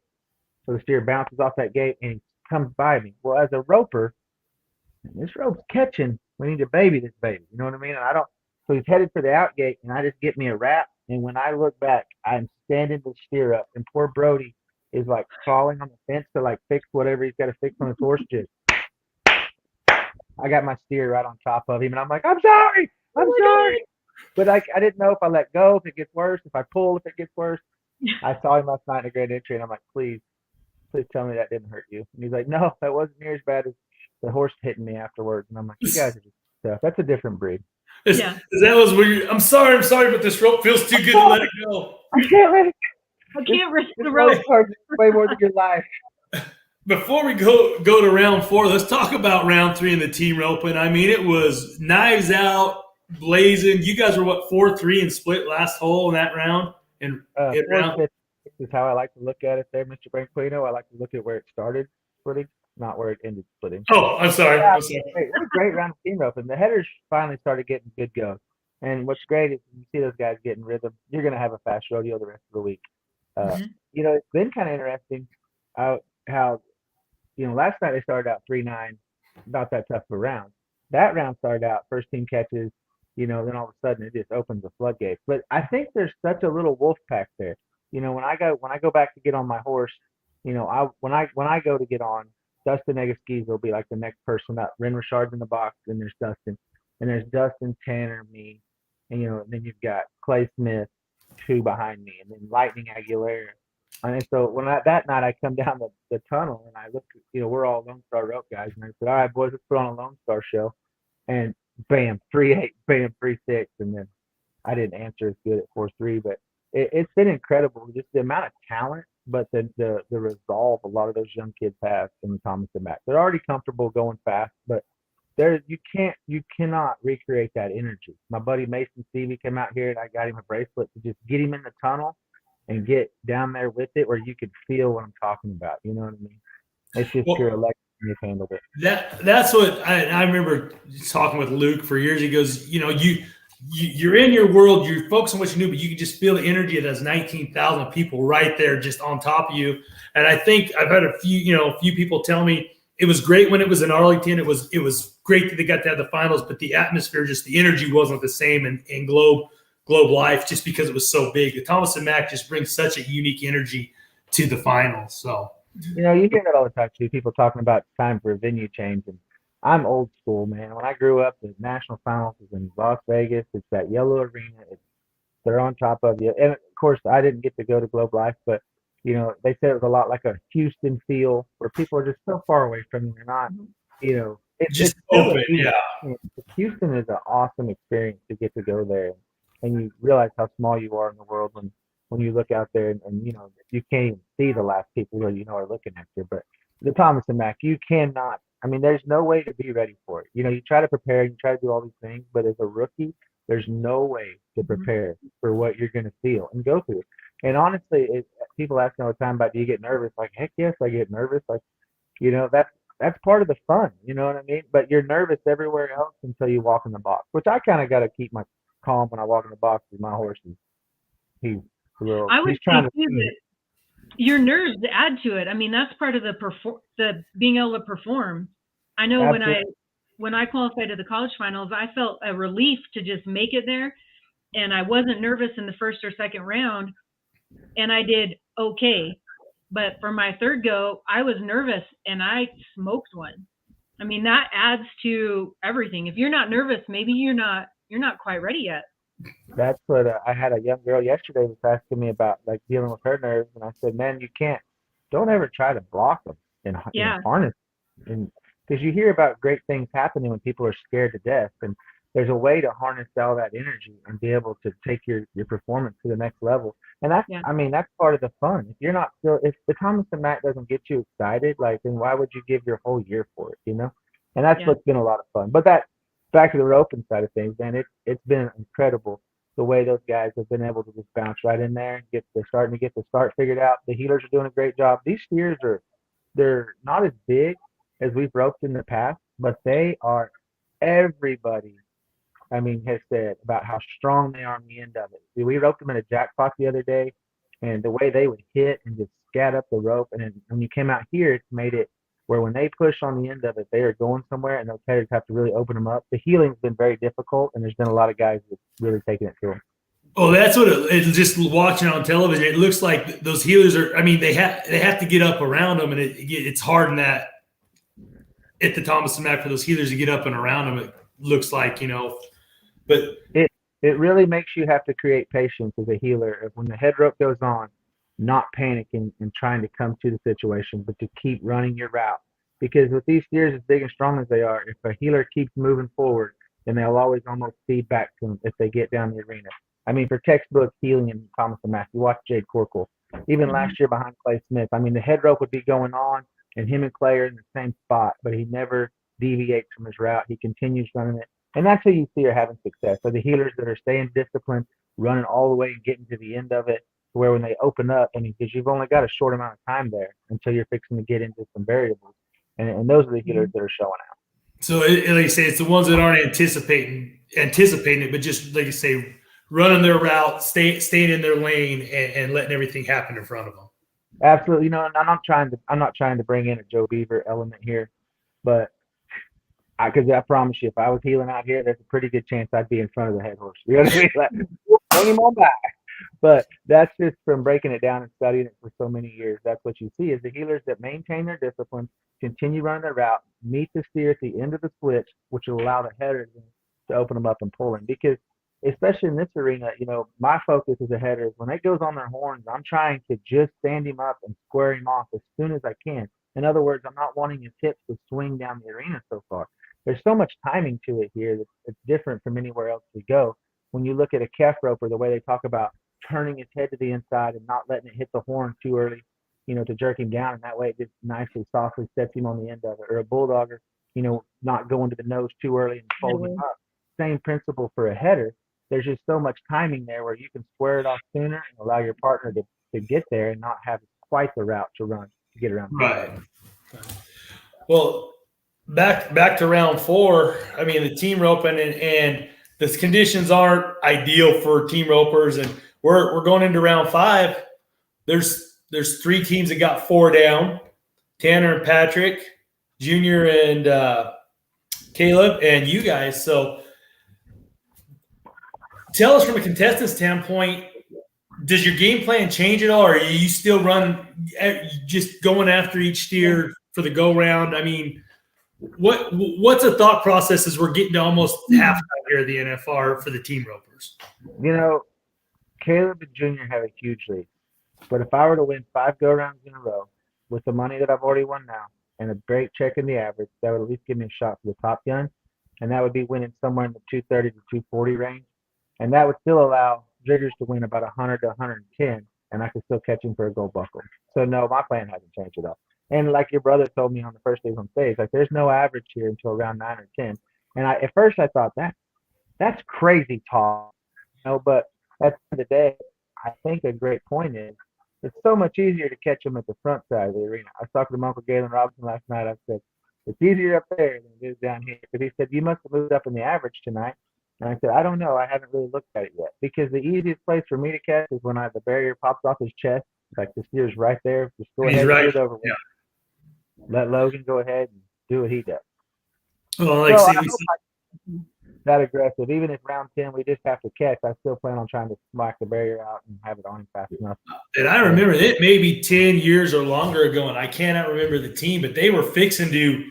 So the steer bounces off that gate and he comes by me. Well, as a roper, this rope's catching. We need to baby this baby. You know what I mean? And so he's headed for the out gate, and I just get me a wrap. And when I look back, I'm standing the steer up, and poor Brody is like crawling on the fence to like fix whatever he's got to fix on his horse. Just I got my steer right on top of him, and I'm like, I'm sorry. But I didn't know if I let go, if it gets worse, if I pull, if it gets worse. I saw him last night in a grand entry, and I'm like, please tell me that didn't hurt you. And he's like, no, that wasn't near as bad as the horse hitting me afterwards. And I'm like, you guys are just tough. That's a different breed. That was weird. I'm sorry, but this rope feels too good to let it go. I can't let it go. I can't risk the rope. Way more than your life. Before we go to round 4, let's talk about round 3 in the team roping. I mean, it was knives out, blazing. You guys were 4-3 and split last hole in that round. And round is how I like to look at it there, Mr. Branquinho. I like to look at where it started splitting, not where it ended splitting. Oh, I'm sorry. Yeah, it was a great round of team roping. The headers finally started getting good go. And what's great is when you see those guys getting rhythm, you're going to have a fast rodeo the rest of the week. It's been kind of interesting how last night they started out 3-9, not that tough of a round. That round started out first team catches, then all of a sudden it just opens the floodgates. But I think there's such a little wolf pack there. When I go back to get on my horse, when I go to get on, Dustin Egaskis will be like the next person up. Ren Richard's in the box, and there's Dustin, Tanner, me, and then you've got Clay Smith, 2 behind me, and then Lightning Aguilera. And so that night I come down the tunnel and I look, we're all Lone Star rope guys, and I said, all right, boys, let's put on a Lone Star show, and bam, 3-8, bam, 3-6, and then I didn't answer as good at 4-3, but it's been incredible, just the amount of talent, but the resolve a lot of those young kids have from Thomas and Mac. They're already comfortable going fast, but you cannot recreate that energy. My buddy Mason Stevie came out here, and I got him a bracelet to just get him in the tunnel and get down there with it, where you could feel what I'm talking about. You know what I mean? It's just pure electric. You've handled it. That's what I remember talking with Luke for years. He goes, you're in your world, you're focused on what you do, but you can just feel the energy of those 19,000 people right there just on top of you. And I think I've had a few people tell me it was great when it was in Arlington. It was great that they got to have the finals, but the atmosphere, just the energy wasn't the same in Globe Life, just because it was so big. The Thomas and Mack just brings such a unique energy to the finals. So you hear that all the time too. People talking about it's time for a venue change, and I'm old school, man. When I grew up, the national finals was in Las Vegas. It's that yellow arena. They're on top of you. And of course, I didn't get to go to Globe Life, but they said it was a lot like a Houston feel, where people are just so far away from you. They're not, it's just open. Yeah. Houston is an awesome experience to get to go there, and you realize how small you are in the world when you look out there, and you can't even see the last people who are looking at you. But the Thomas and Mack, you cannot I mean, there's no way to be ready for it. You try to prepare, you try to do all these things, but as a rookie, there's no way to prepare for what you're going to feel and go through. And honestly, people ask me all the time about, do you get nervous? Like, heck yes, I get nervous. Like, that's part of the fun. You know what I mean? But you're nervous everywhere else until you walk in the box, which I kind of got to keep my calm when I walk in the box with my horse. He's I would he's say trying to. too that your nerves add to it. I mean, that's part of the being able to perform. I know when I qualified to the college finals, I felt a relief to just make it there, and I wasn't nervous in the first or second round, and I did okay. But for my third go, I was nervous and I smoked one. I mean, that adds to everything. If you're not nervous, maybe you're not quite ready yet. That's what I had a young girl yesterday was asking me about, like, dealing with her nerves, and I said, man, don't ever try to block them and harness, and because you hear about great things happening when people are scared to death, and there's a way to harness all that energy and be able to take your performance to the next level. And I mean, that's part of the fun. If the Thomas and Mack doesn't get you excited, like, then why would you give your whole year for it, And that's what's been a lot of fun. But back to the roping side of things, man, it's been incredible the way those guys have been able to just bounce right in there and they're starting to get the start figured out. The heelers are doing a great job. These steers they're not as big as we've roped in the past, but they are, everybody, I mean, has said about how strong they are on the end of it. We roped them in a jackpot the other day, and the way they would hit and just scat up the rope. And then when you came out here, it's made it where when they push on the end of it, they are going somewhere, and those headers have to really open them up. The healing's been very difficult, and there's been a lot of guys that's really taking it to them. Oh, that's what it's just watching on television. It looks like those healers are. I mean, they have to get up around them, and it's hard in that at the Thomas and Mack for those healers to get up and around them. It looks like, but it really makes you have to create patience as a healer. When the head rope goes on, not panicking and trying to come to the situation, but to keep running your route. Because with these steers as big and strong as they are, if a healer keeps moving forward, then they'll always almost feed back to them if they get down the arena. I mean, for textbook healing in Thomas and Mack, you watch Jade Corkle. Even last year behind Clay Smith, I mean, the head rope would be going on, and him and Clay are in the same spot, but he never deviates from his route. He continues running it. And that's who you see are having success. So the healers that are staying disciplined, running all the way and getting to the end of it, where when they open up, I mean, because you've only got a short amount of time there until you're fixing to get into some variables. And those are the healers that are showing out. So, like you say, it's the ones that aren't anticipating it, but just, like you say, running their route, staying in their lane, and letting everything happen in front of them. Absolutely. And I'm not trying to bring in a Joe Beaver element here, but because I promise you, if I was healing out here, there's a pretty good chance I'd be in front of the head horse. You know what I mean? Like, bring him on back. But that's just from breaking it down and studying it for so many years. That's what you see is the healers that maintain their discipline, continue running their route, meet the steer at the end of the switch, which will allow the headers to open them up and pull in. Because especially in this arena, my focus as a header is when it goes on their horns, I'm trying to just stand him up and square him off as soon as I can. In other words, I'm not wanting his hips to swing down the arena so far. There's so much timing to it here that it's different from anywhere else we go. When you look at a calf roper, the way they talk about turning his head to the inside and not letting it hit the horn too early, to jerk him down, and that way it just nicely, softly sets him on the end of it. Or a bulldogger, not going to the nose too early and folding him up. Same principle for a header. There's just so much timing there where you can square it off sooner and allow your partner to get there and not have quite the route to run to get around. Right. Well, back to round 4. I mean, the team roping and the conditions aren't ideal for team ropers, and we're going into round 5. There's 3 teams that got 4 down: Tanner and Patrick, Junior and Caleb, and you guys. So tell us from a contestant standpoint, does your game plan change at all, or are you still just going after each steer for the go round? I mean, what's the thought process as we're getting to almost halftime here at the NFR for the team ropers? Caleb and Junior have a huge lead. But if I were to win 5 go rounds in a row with the money that I've already won now and a break check in the average, that would at least give me a shot for the top gun. And that would be winning somewhere in the 230 to 240 range. And that would still allow Jiggers to win about 100 to 110, and I could still catch him for a gold buckle. So, no, my plan hasn't changed at all. And like your brother told me on the first day on stage, like there's no average here until around 9 or 10. And at first I thought that's crazy talk, but at the end of the day, I think a great point is it's so much easier to catch them at the front side of the arena. I was talking to my Uncle Galen Robinson last night. I said, it's easier up there than it is down here. But he said, you must have moved up in the average tonight. And I said, I don't know. I haven't really looked at it yet. Because the easiest place for me to catch is when the barrier pops off his chest. Like the steer's right there. Just go ahead and right. get it over with. Yeah. Let Logan go ahead and do what he does. Well, so I hope that aggressive. Even if round 10 we just have to catch, I still plan on trying to smack the barrier out and have it on him fast enough. And I remember it maybe 10 years or longer ago, and I cannot remember the team, but they were fixing to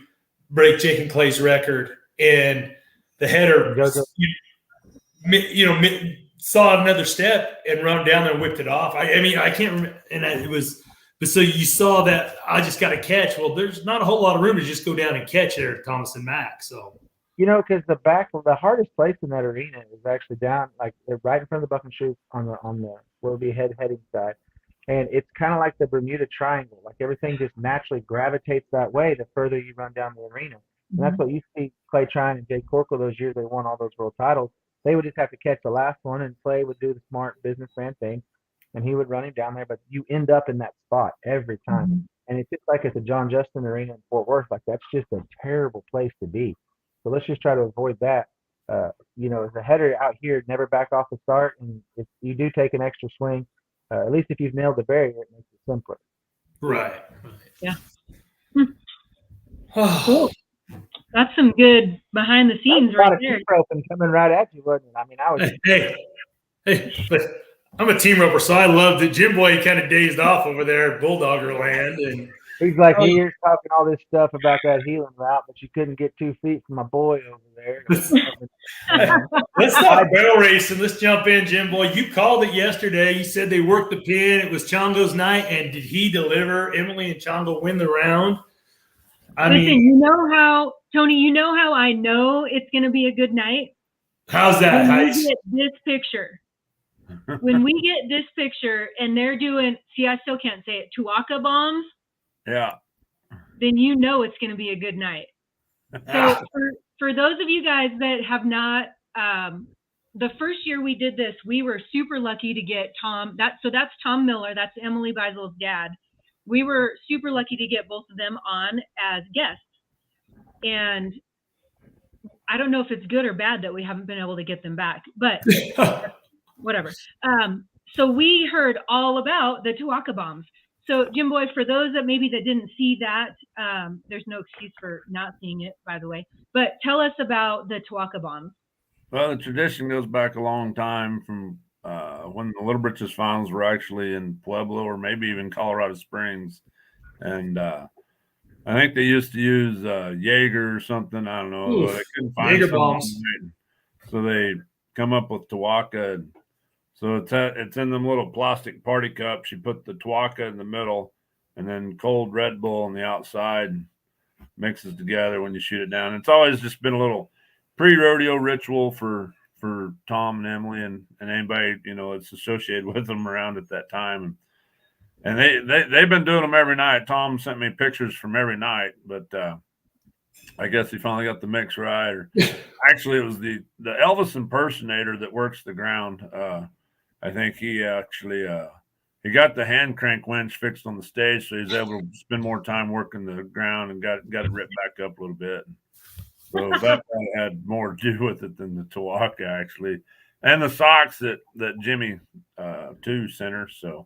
break Jake and Clay's record, and the header, saw another step and run down there and whipped it off. I mean, I can't remember, and it was. But so you saw that I just got to catch. Well, there's not a whole lot of room to just go down and catch there, Thomas and Mac. So, because the hardest place in that arena is actually down, like right in front of the buck and chute on the where will be heading side, and it's kind of like the Bermuda Triangle. Like everything just naturally gravitates that way the further you run down the arena, and that's what you see Clay Trine and Jay Corkle those years they won all those world titles. They would just have to catch the last one, and Clay would do the smart businessman thing. And he would run him down there, but you end up in that spot every time. And it's just like at the John Justin Arena in Fort Worth. Like that's just a terrible place to be. So let's just try to avoid that. As a header out here, never back off the start. And if you do take an extra swing, at least if you've nailed the barrier, it makes it simpler. Right. Yeah. Cool. That's some good behind the scenes right there. Team roping coming right at you, wasn't it? I mean, I was. Hey, but I'm a team roper, so I love that Jim Boy kind of dazed off over there at Bulldogger land. And he's like, you're talking all this stuff about that healing route, but you couldn't get 2 feet from my boy over there. Let's stop barrel racing. Let's jump in, Jim Boy. You called it yesterday. You said they worked the pin. It was Chongo's night, and did he deliver? Emily and Chongo win the round. Listen, Tony, how I know it's going to be a good night? How's that, Heidi? We get this picture. When we get this picture and they're doing, I still can't say it, Tuaca bombs. Yeah. Then it's going to be a good night. So for those of you guys that have not, the first year we did this, we were super lucky to get Tom. That's Tom Miller. That's Emily Beisel's dad. We were super lucky to get both of them on as guests. And I don't know if it's good or bad that we haven't been able to get them back, but whatever. So we heard all about the Tuaca bombs. So Jim Boy, for those that didn't see that, there's no excuse for not seeing it, by the way, but tell us about the Tuaca bombs. Well, the tradition goes back a long time from when the Little Britches finals were actually in Pueblo or maybe even Colorado Springs. And I think they used to use Jaeger or something. I don't know. They couldn't find Jaeger bombs. So they come up with Tuaca. So it's in them little plastic party cups. You put the Tuaca in the middle and then cold Red Bull on the outside, mixes together when you shoot it down. It's always just been a little pre-rodeo ritual for Tom and Emily and anybody, it's associated with them around at that time. And they've been doing them every night. Tom sent me pictures from every night, but I guess he finally got the mix right. Or actually, it was the Elvis impersonator that works the ground. I think he actually he got the hand crank winch fixed on the stage, so he was able to spend more time working the ground and got it ripped back up a little bit. So that probably had more to do with it than the Tuaca, actually, and the socks that Jimmy too sent her. So,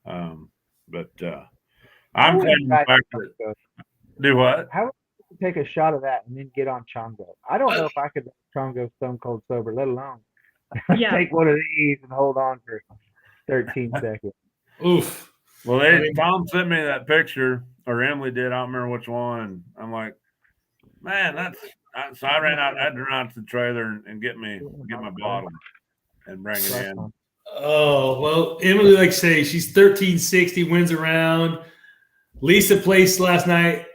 I'm glad back to do what? How would you take a shot of that and then get on Chongo? I don't know if I could let Chongo stone cold sober, let alone take one of these and hold on for 13 seconds. Oof. Well, Tom sent me that picture, or Emily did. I don't remember which one. And I'm like, man, so I ran out. I had to run out to the trailer and get my bottle and bring it in. Oh, well, Emily, like say, she's 1360, wins a round. Lisa placed last night.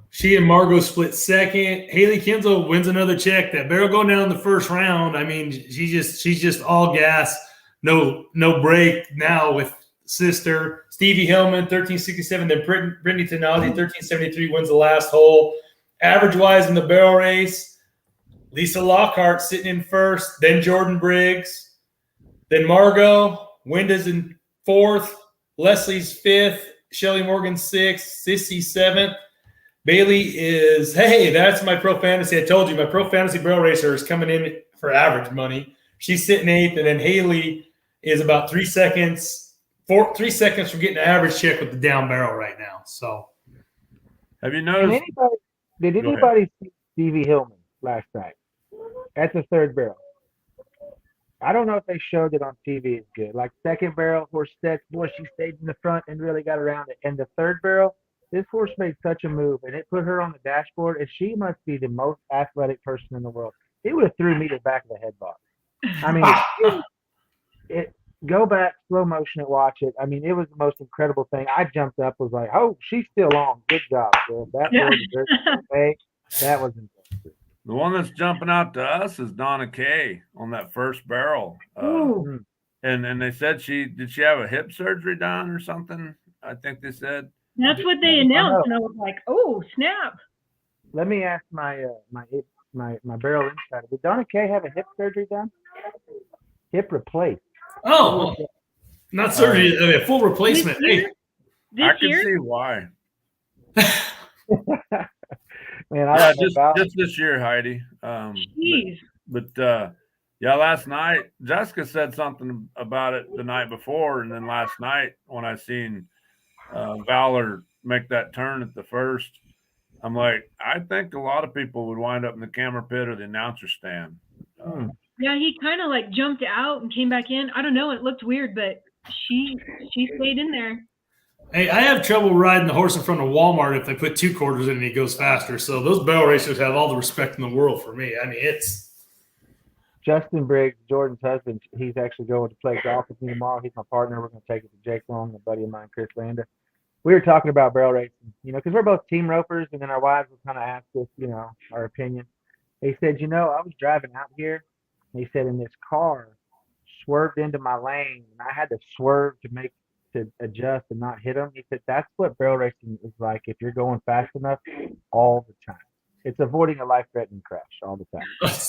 She and Margot split second. Haley Kinsel wins another check. That barrel going down in the first round. I mean, she's just all gas, no break now with sister, Stevie Hillman, 1367. Then Brittany Tenazi, 1373, wins the last hole. Average-wise in the barrel race, Lisa Lockhart sitting in first, then Jordan Briggs, then Margot, Wenda's in fourth, Leslie's fifth, Shelly Morgan sixth, Sissy seventh. Bailey is, hey, that's my pro fantasy. I told you, my pro fantasy barrel racer is coming in for average money. She's sitting eighth, and then Haley is about 3 seconds from getting an average check with the down barrel right now. So, have you noticed? Did anybody see Stevie Hillman last night at the third barrel? I don't know if they showed it on TV. It's good. Like second barrel, horse sets, boy, she stayed in the front and really got around it. And the third barrel, this horse made such a move, and it put her on the dashboard, and she must be the most athletic person in the world. It would have threw me to the back of the head box. I mean, go back, slow motion and watch it. I mean, it was the most incredible thing. I jumped up, was like, oh, she's still on. Good job, girl. That was impressive. The one that's jumping out to us is Donna Kay on that first barrel. And they said did she have a hip surgery done or something? I think they said. That's what they announced, and I was like, oh, snap. Let me ask my barrel insider. Did Donna Kay have a hip surgery done? Hip replaced. Oh, not surgery, a full replacement. Hey, I can see why. Man, just this year, Heidi. But last night Jessica said something about it the night before, and then last night when I seen Valor make that turn at the first, I'm like, I think a lot of people would wind up in the camera pit or the announcer stand. Yeah, he kind of like jumped out and came back in. I don't know. It looked weird, but she stayed in there. Hey, I have trouble riding the horse in front of Walmart if they put 2 quarters in and he goes faster. So those barrel racers have all the respect in the world for me. I mean, it's Justin Briggs, Jordan's husband. He's actually going to play golf with me tomorrow. He's my partner. We're going to take it to Jake Long, a buddy of mine, Chris Landa. We were talking about barrel racing, because we're both team ropers, and then our wives would kind of ask us, our opinion. He said, I was driving out here. He said, and this car swerved into my lane, and I had to swerve to adjust and not hit him. He said, that's what barrel racing is like if you're going fast enough all the time. It's avoiding a life-threatening crash all the time.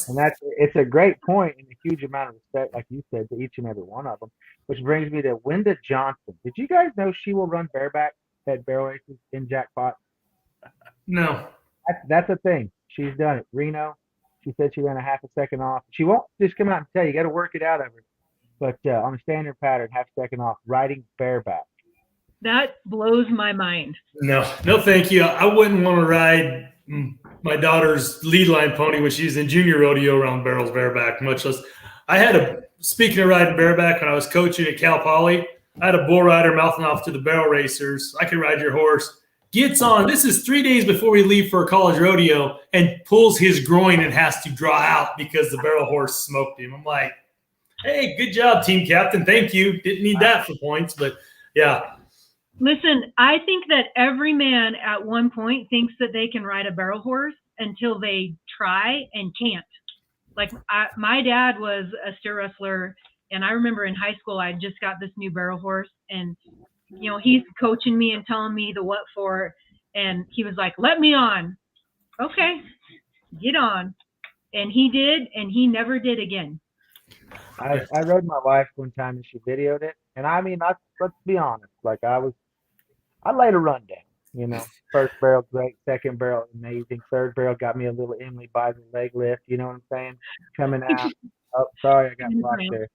And it's a great point and a huge amount of respect, like you said, to each and every one of them, which brings me to Wenda Johnson. Did you guys know she will run bareback at barrel races in Jackpot? No. That's a thing. She's done it. Reno, she said she ran a half a second off. She won't just come out and tell you. You got to work it out of her. But on a standard pattern, half a second off, riding bareback. That blows my mind. No, thank you. I wouldn't want to ride my daughter's lead line pony when she's in junior rodeo around barrels bareback, much less. Speaking of riding bareback, when I was coaching at Cal Poly, I had a bull rider mouthing off to the barrel racers. I can ride your horse. Gets on. This is 3 days before we leave for a college rodeo and pulls his groin and has to draw out because the barrel horse smoked him. I'm like, hey, good job, team captain. Thank you. Didn't need that for points, but yeah. Listen, I think that every man at one point thinks that they can ride a barrel horse until they try and can't. Like my dad was a steer wrestler, and I remember in high school I just got this new barrel horse, and he's coaching me and telling me the what for, and he was like, let me on. Okay, get on. And he did, and he never did again. I rode my wife one time and she videoed it, and I mean, let's be honest, like I laid a run down, first barrel great, second barrel amazing, third barrel got me a little Emily Bison leg lift, you know what I'm saying, coming out. Oh, sorry, I got blocked there.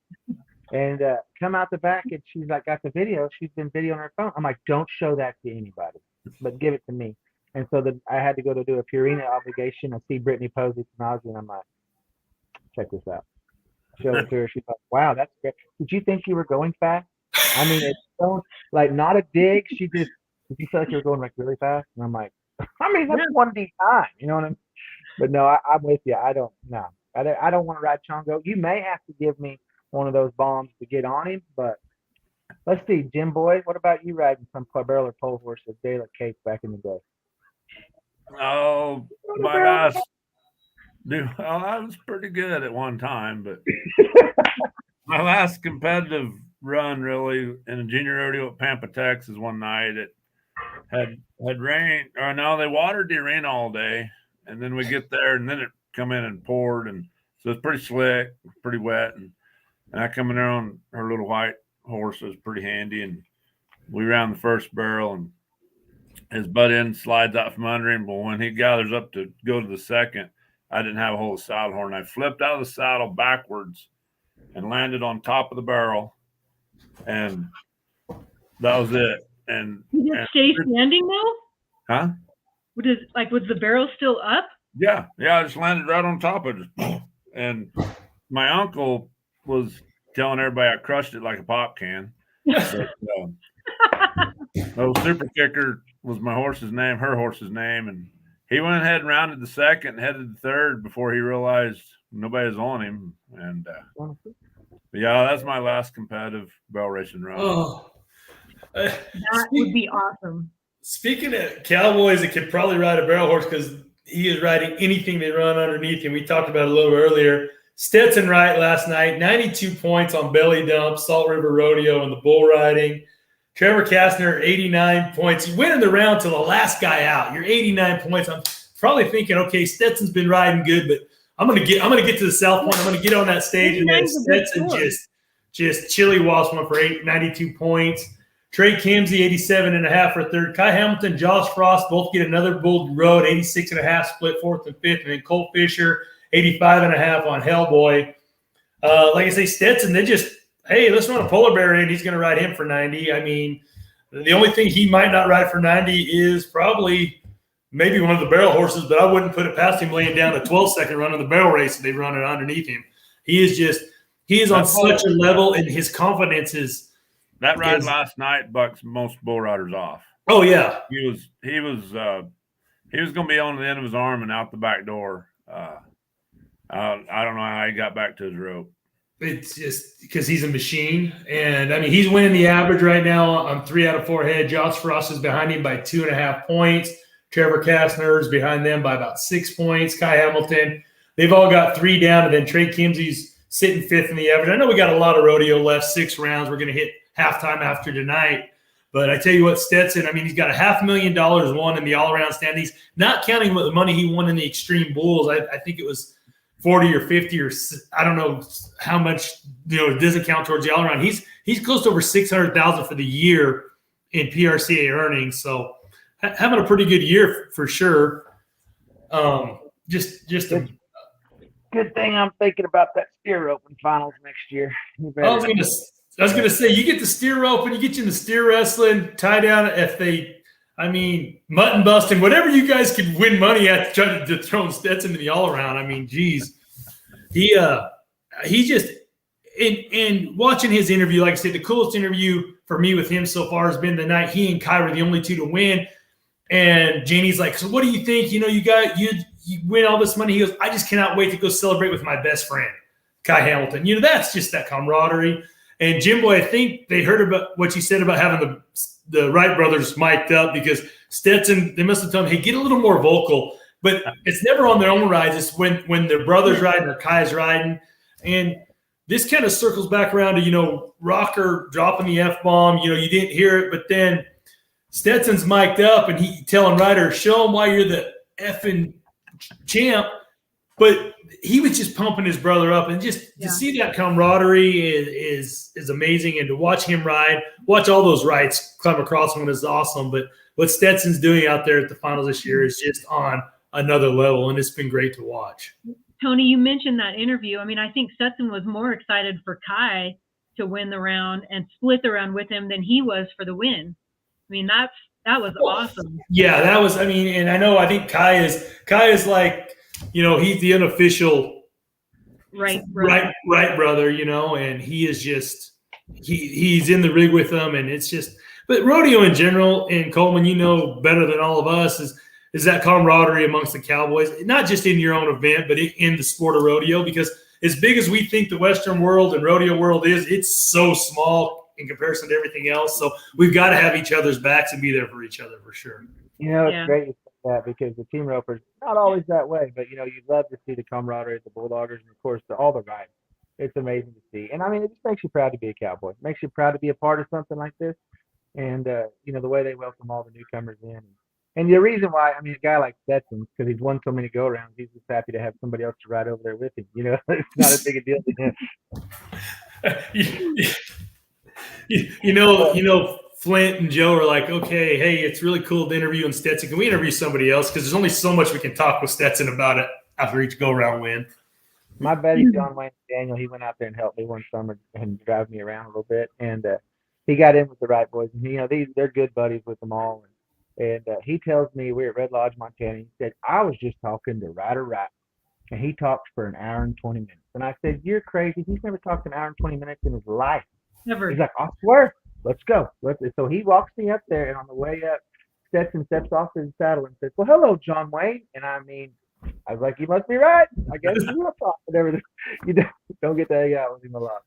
And come out the back, and she's like, got the video. She's been videoing her phone. I'm like, don't show that to anybody, but give it to me. And so I had to go to do a Purina obligation. I see Brittany Posey Tenazi, and I'm like, check this out. Show it to her. She's like, wow, that's great. Did you think you were going fast? I mean, it's so, like, not a dig. She just, did you feel like you were going like really fast? And I'm like, I mean, that's 1D time. You know what I mean? But no, I'm with you. I don't want to ride Chongo. You may have to give me one of those bombs to get on him, but let's see, Jim Boy, what about you riding some barrel or pole horse with Dale Cape back in the day? Oh, my gosh. Dude, I was pretty good at one time, but my last competitive run really in a junior rodeo at Pampa, Texas one night. It had rain, or no, they watered the arena all day, and then we get there, and then it come in and poured, and so it's pretty slick, pretty wet, and I come in there on her little white horse. It was pretty handy, and we ran the first barrel, and his butt end slides out from under him. But when he gathers up to go to the second, I didn't have a hold of the saddle horn. I flipped out of the saddle backwards and landed on top of the barrel, and that was it. And you just stay standing though? Huh? Was the barrel still up? Yeah. I just landed right on top of it. And my uncle was telling everybody I crushed it like a pop can. But, Super Kicker was my horse's name, her horse's name, and he went ahead and rounded the second and headed the third before he realized nobody was on him. And yeah, that's my last competitive barrel racing run. Oh, that would be awesome. Speaking of cowboys that could probably ride a barrel horse because he is riding anything they run underneath him. We talked about it a little earlier. Stetson Wright last night, 92 points on belly dump, Salt River Rodeo, and the bull riding. Trevor Kastner, 89 points. You win in the round till the last guy out. You're 89 points. I'm probably thinking, okay, Stetson's been riding good, but I'm gonna get to the South Point. I'm gonna get on that stage, and then Stetson just chili walks one for 92 points. Trey Kimsey, 87.5 for third. Kai Hamilton, Josh Frost both get another bull road, 86.5, split fourth and fifth. And then Cole Fisher, 85.5 on Hellboy. Like I say, Stetson, they just, hey, let's run a polar bear in. He's going to ride him for 90. I mean, the only thing he might not ride for 90 is probably maybe one of the barrel horses, but I wouldn't put it past him laying down a 12-second run in the barrel race and they run it underneath him. He is on such a level, and his confidence is. That ride last night bucks most bull riders off. Oh yeah, he was going to be on the end of his arm and out the back door. I don't know how he got back to his rope. It's just because he's a machine, and I mean he's winning the average right now on 3 out of 4 head. Josh Frost is behind him by 2.5 points. Trevor Kastner is behind them by about 6 points. Kai Hamilton, they've all got 3 down, and then Trey Kimsey's sitting 5th in the average. I know we got a lot of rodeo left, 6 rounds. We're going to hit halftime after tonight. But I tell you what, Stetson, I mean, he's got $500,000 won in the all-around standings, not counting what the money he won in the Extreme Bulls. I think it was 40 or 50 or I don't know how much, it doesn't count towards the all-around. He's close to over $600,000 for the year in PRCA earnings. So having a pretty good year for sure. Just a good thing I'm thinking about that steer roping finals next year. I was gonna say, you get the steer rope and you get you in the steer wrestling, tie down mutton busting, whatever you guys could win money at, trying to throw Stetson in the all around. I mean, geez, he just in watching his interview, like I said, the coolest interview for me with him so far has been the night he and Kai were the only 2 to win. And Janie's like, so what do you think? You win all this money. He goes, I just cannot wait to go celebrate with my best friend, Kai Hamilton. That's just that camaraderie. And Jim Boy, I think they heard about what you said about having the Wright brothers mic'd up, because Stetson, they must have told him, hey, get a little more vocal. But it's never on their own rides. It's when their brother's riding or Kai's riding. And this kind of circles back around to, Rocker dropping the F-bomb. You didn't hear it, but then Stetson's mic'd up and he telling Ryder, show him why you're the effing champ. But he was just pumping his brother up, and just to see that camaraderie is amazing. And to watch him ride, watch all those rides come across him is awesome. But what Stetson's doing out there at the finals this year is just on another level, and it's been great to watch. Tony, you mentioned that interview. I mean, I think Stetson was more excited for Kai to win the round and split the round with him than he was for the win. I mean, that was awesome. Yeah, that was. I mean, and I think Kai is like, he's the unofficial right brother, and he is just he's in the rig with them, and it's just. But rodeo in general, and Coleman, better than all of us, is that camaraderie amongst the cowboys, not just in your own event, but in the sport of rodeo. Because as big as we think the Western world and rodeo world is, it's so small in comparison to everything else. So we've got to have each other's backs and be there for each other for sure. It's great you say that, because the team ropers not always that way, but you'd love to see the camaraderie of the Bulldoggers, and of course all the rides. It's amazing to see. And I mean, it just makes you proud to be a Cowboy. It makes you proud to be a part of something like this. And, you know, the way they welcome all the newcomers in. And the reason why, I mean, a guy like Stetson, because he's won so many go-arounds, he's just happy to have somebody else to ride over there with him. You know, it's not a big a deal to him. you know, Flint and Joe are like, okay, hey, it's really cool to interview in Stetson. Can we interview somebody else? Because there's only so much we can talk with Stetson about it after each go-around win. My buddy John Wayne Daniel, he went out there and helped me one summer and drive me around a little bit. And he got in with the right boys. And, you know, they're good buddies with them all. And he tells me, we're at Red Lodge, Montana. He said, I was just talking to Ryder Wright, and he talked for an hour and 20 minutes. And I said, you're crazy. He's never talked an hour and 20 minutes in his life. Never. He's like, I swear, let's go. So he walks me up there, and on the way up, Stetson steps off his saddle and says, well, hello, John Wayne. And I mean, I was like, you must be right. I guess you will talk, whatever. You don't get to hang out with him a lot.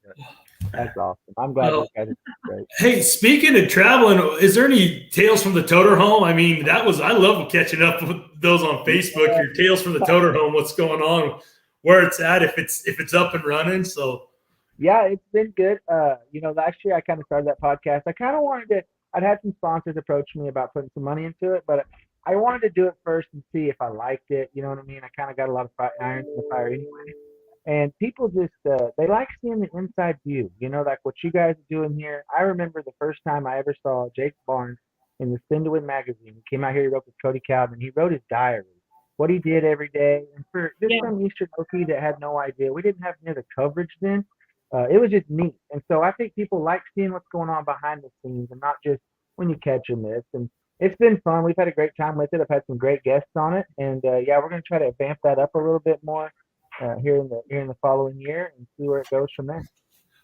That's awesome. I'm glad those guys are great. Hey, speaking of traveling, is there any tales from the Toter Home? I mean, I love catching up with those on Facebook. Your tales from the Toter Home, what's going on, where it's at, if it's up and running. So yeah, it's been good. You know, last year I kind of started that podcast. I kind of wanted to. I'd had some sponsors approach me about putting some money into it, but I wanted to do it first and see if I liked it. You know what I mean? I kind of got a lot of irons in the fire anyway. And people just, they like seeing the inside view, you know, like what you guys are doing here. I remember the first time I ever saw Jake Barnes in the Spin to Win magazine. He came out here, he wrote with Cody Calvin. He wrote his diary, what he did every day. And for just some Eastern Okie that had no idea, we didn't have near the coverage then. It was just neat. And so I think people like seeing what's going on behind the scenes and not just when you catch a miss. And it's been fun. We've had a great time with it. I've had some great guests on it. And yeah, we're going to try to vamp that up a little bit more. Here in the following year and see where it goes from there.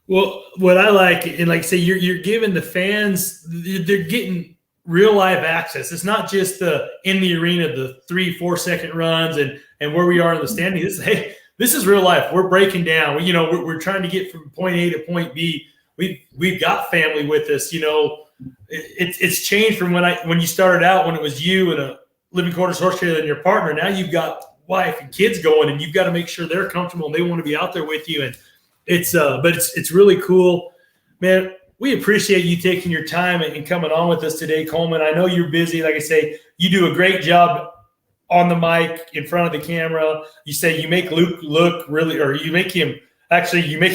Well, what I like, and like I say, you're giving the fans, they're getting real live access. It's not just the in the arena, the 3-4 second runs and where we are in the standing. This is real life. We're breaking down. You know, we're trying to get from point A to point B. We've got family with us. You know, it's changed from when you started out, when it was you and a living quarters horse trailer and your partner. Now you've got wife and kids going, and you've got to make sure they're comfortable and they want to be out there with you. And it's really cool, man. We appreciate you taking your time and coming on with us today, Coleman. I know you're busy. Like I say, you do a great job on the mic, in front of the camera. You say you make Luke look really, or you make him look bad. You make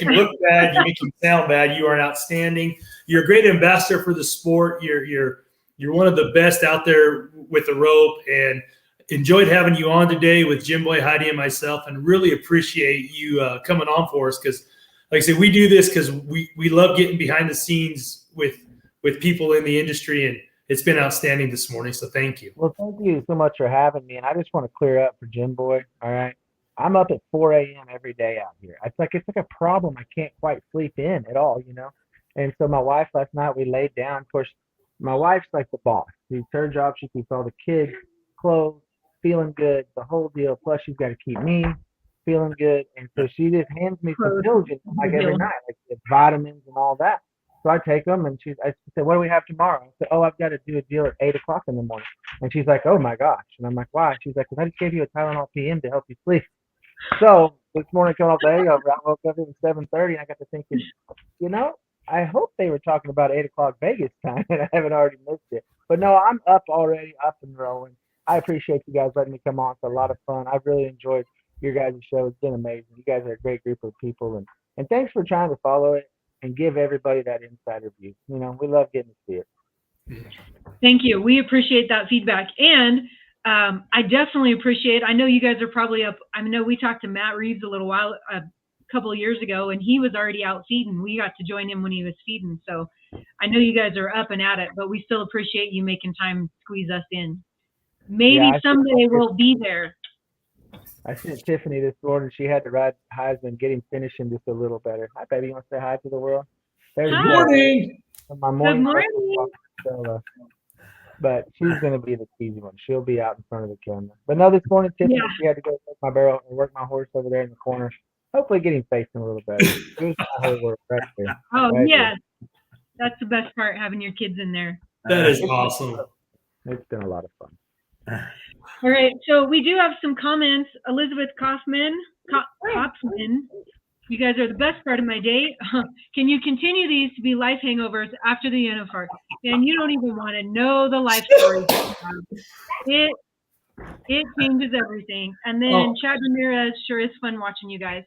him look bad. You make him sound bad. You are outstanding. You're a great ambassador for the sport. You're one of the best out there with the rope, and enjoyed having you on today with Jim Boy, Heidi, and myself, and really appreciate you coming on for us. Because, like I said, we do this because we love getting behind the scenes with people in the industry, and it's been outstanding this morning. So thank you. Well, thank you so much for having me. And I just want to clear up for Jim Boy. All right, I'm up at 4 a.m. every day out here. It's like a problem. I can't quite sleep in at all, you know. And so my wife last night, we laid down. Of course, my wife's like the boss. It's her job. She keeps all the kids clothes, feeling good, the whole deal. Plus, she's got to keep me feeling good. And so she just hands me some pills like every night, like the vitamins and all that. So I take them, and I said, what do we have tomorrow? I said, oh, I've got to do a deal at 8 o'clock in the morning. And she's like, oh, my gosh. And I'm like, why? She's like, well, I just gave you a Tylenol PM to help you sleep. So this morning coming off the hangover, I woke up at 7:30, and I got to thinking, you know, I hope they were talking about 8 o'clock Vegas time, and I haven't already missed it. But no, I'm up already, up and rolling. I appreciate you guys letting me come on. It's a lot of fun. I've really enjoyed your guys' show. It's been amazing. You guys are a great group of people. And thanks for trying to follow it and give everybody that insider view. You know, we love getting to see it. Thank you. We appreciate that feedback. And I definitely appreciate, I know you guys are probably up. I know we talked to Matt Reeves a couple of years ago, and he was already out feeding. We got to join him when he was feeding. So I know you guys are up and at it, but we still appreciate you making time to squeeze us in. Maybe someday we'll be there. I sent Tiffany this morning. She had to ride Heisman, get him finishing just a little better. Hi, baby. You want to say hi to the world? Good morning. My morning. So, but she's going to be the easy one. She'll be out in front of the camera. But no, this morning, Tiffany, she had to go work my barrel and work my horse over there in the corner. Hopefully getting facing a little better. It was my whole work right there. Oh, yeah. That's the best part, having your kids in there. That is awesome. It's been a lot of fun. All right, so we do have some comments. Elizabeth Kaufman Hopsman, you guys are the best part of my day. Can you continue these to be life hangovers after the NFR? And you don't even want to know the life stories. It changes everything. And then Chad Ramirez, sure is fun watching you guys.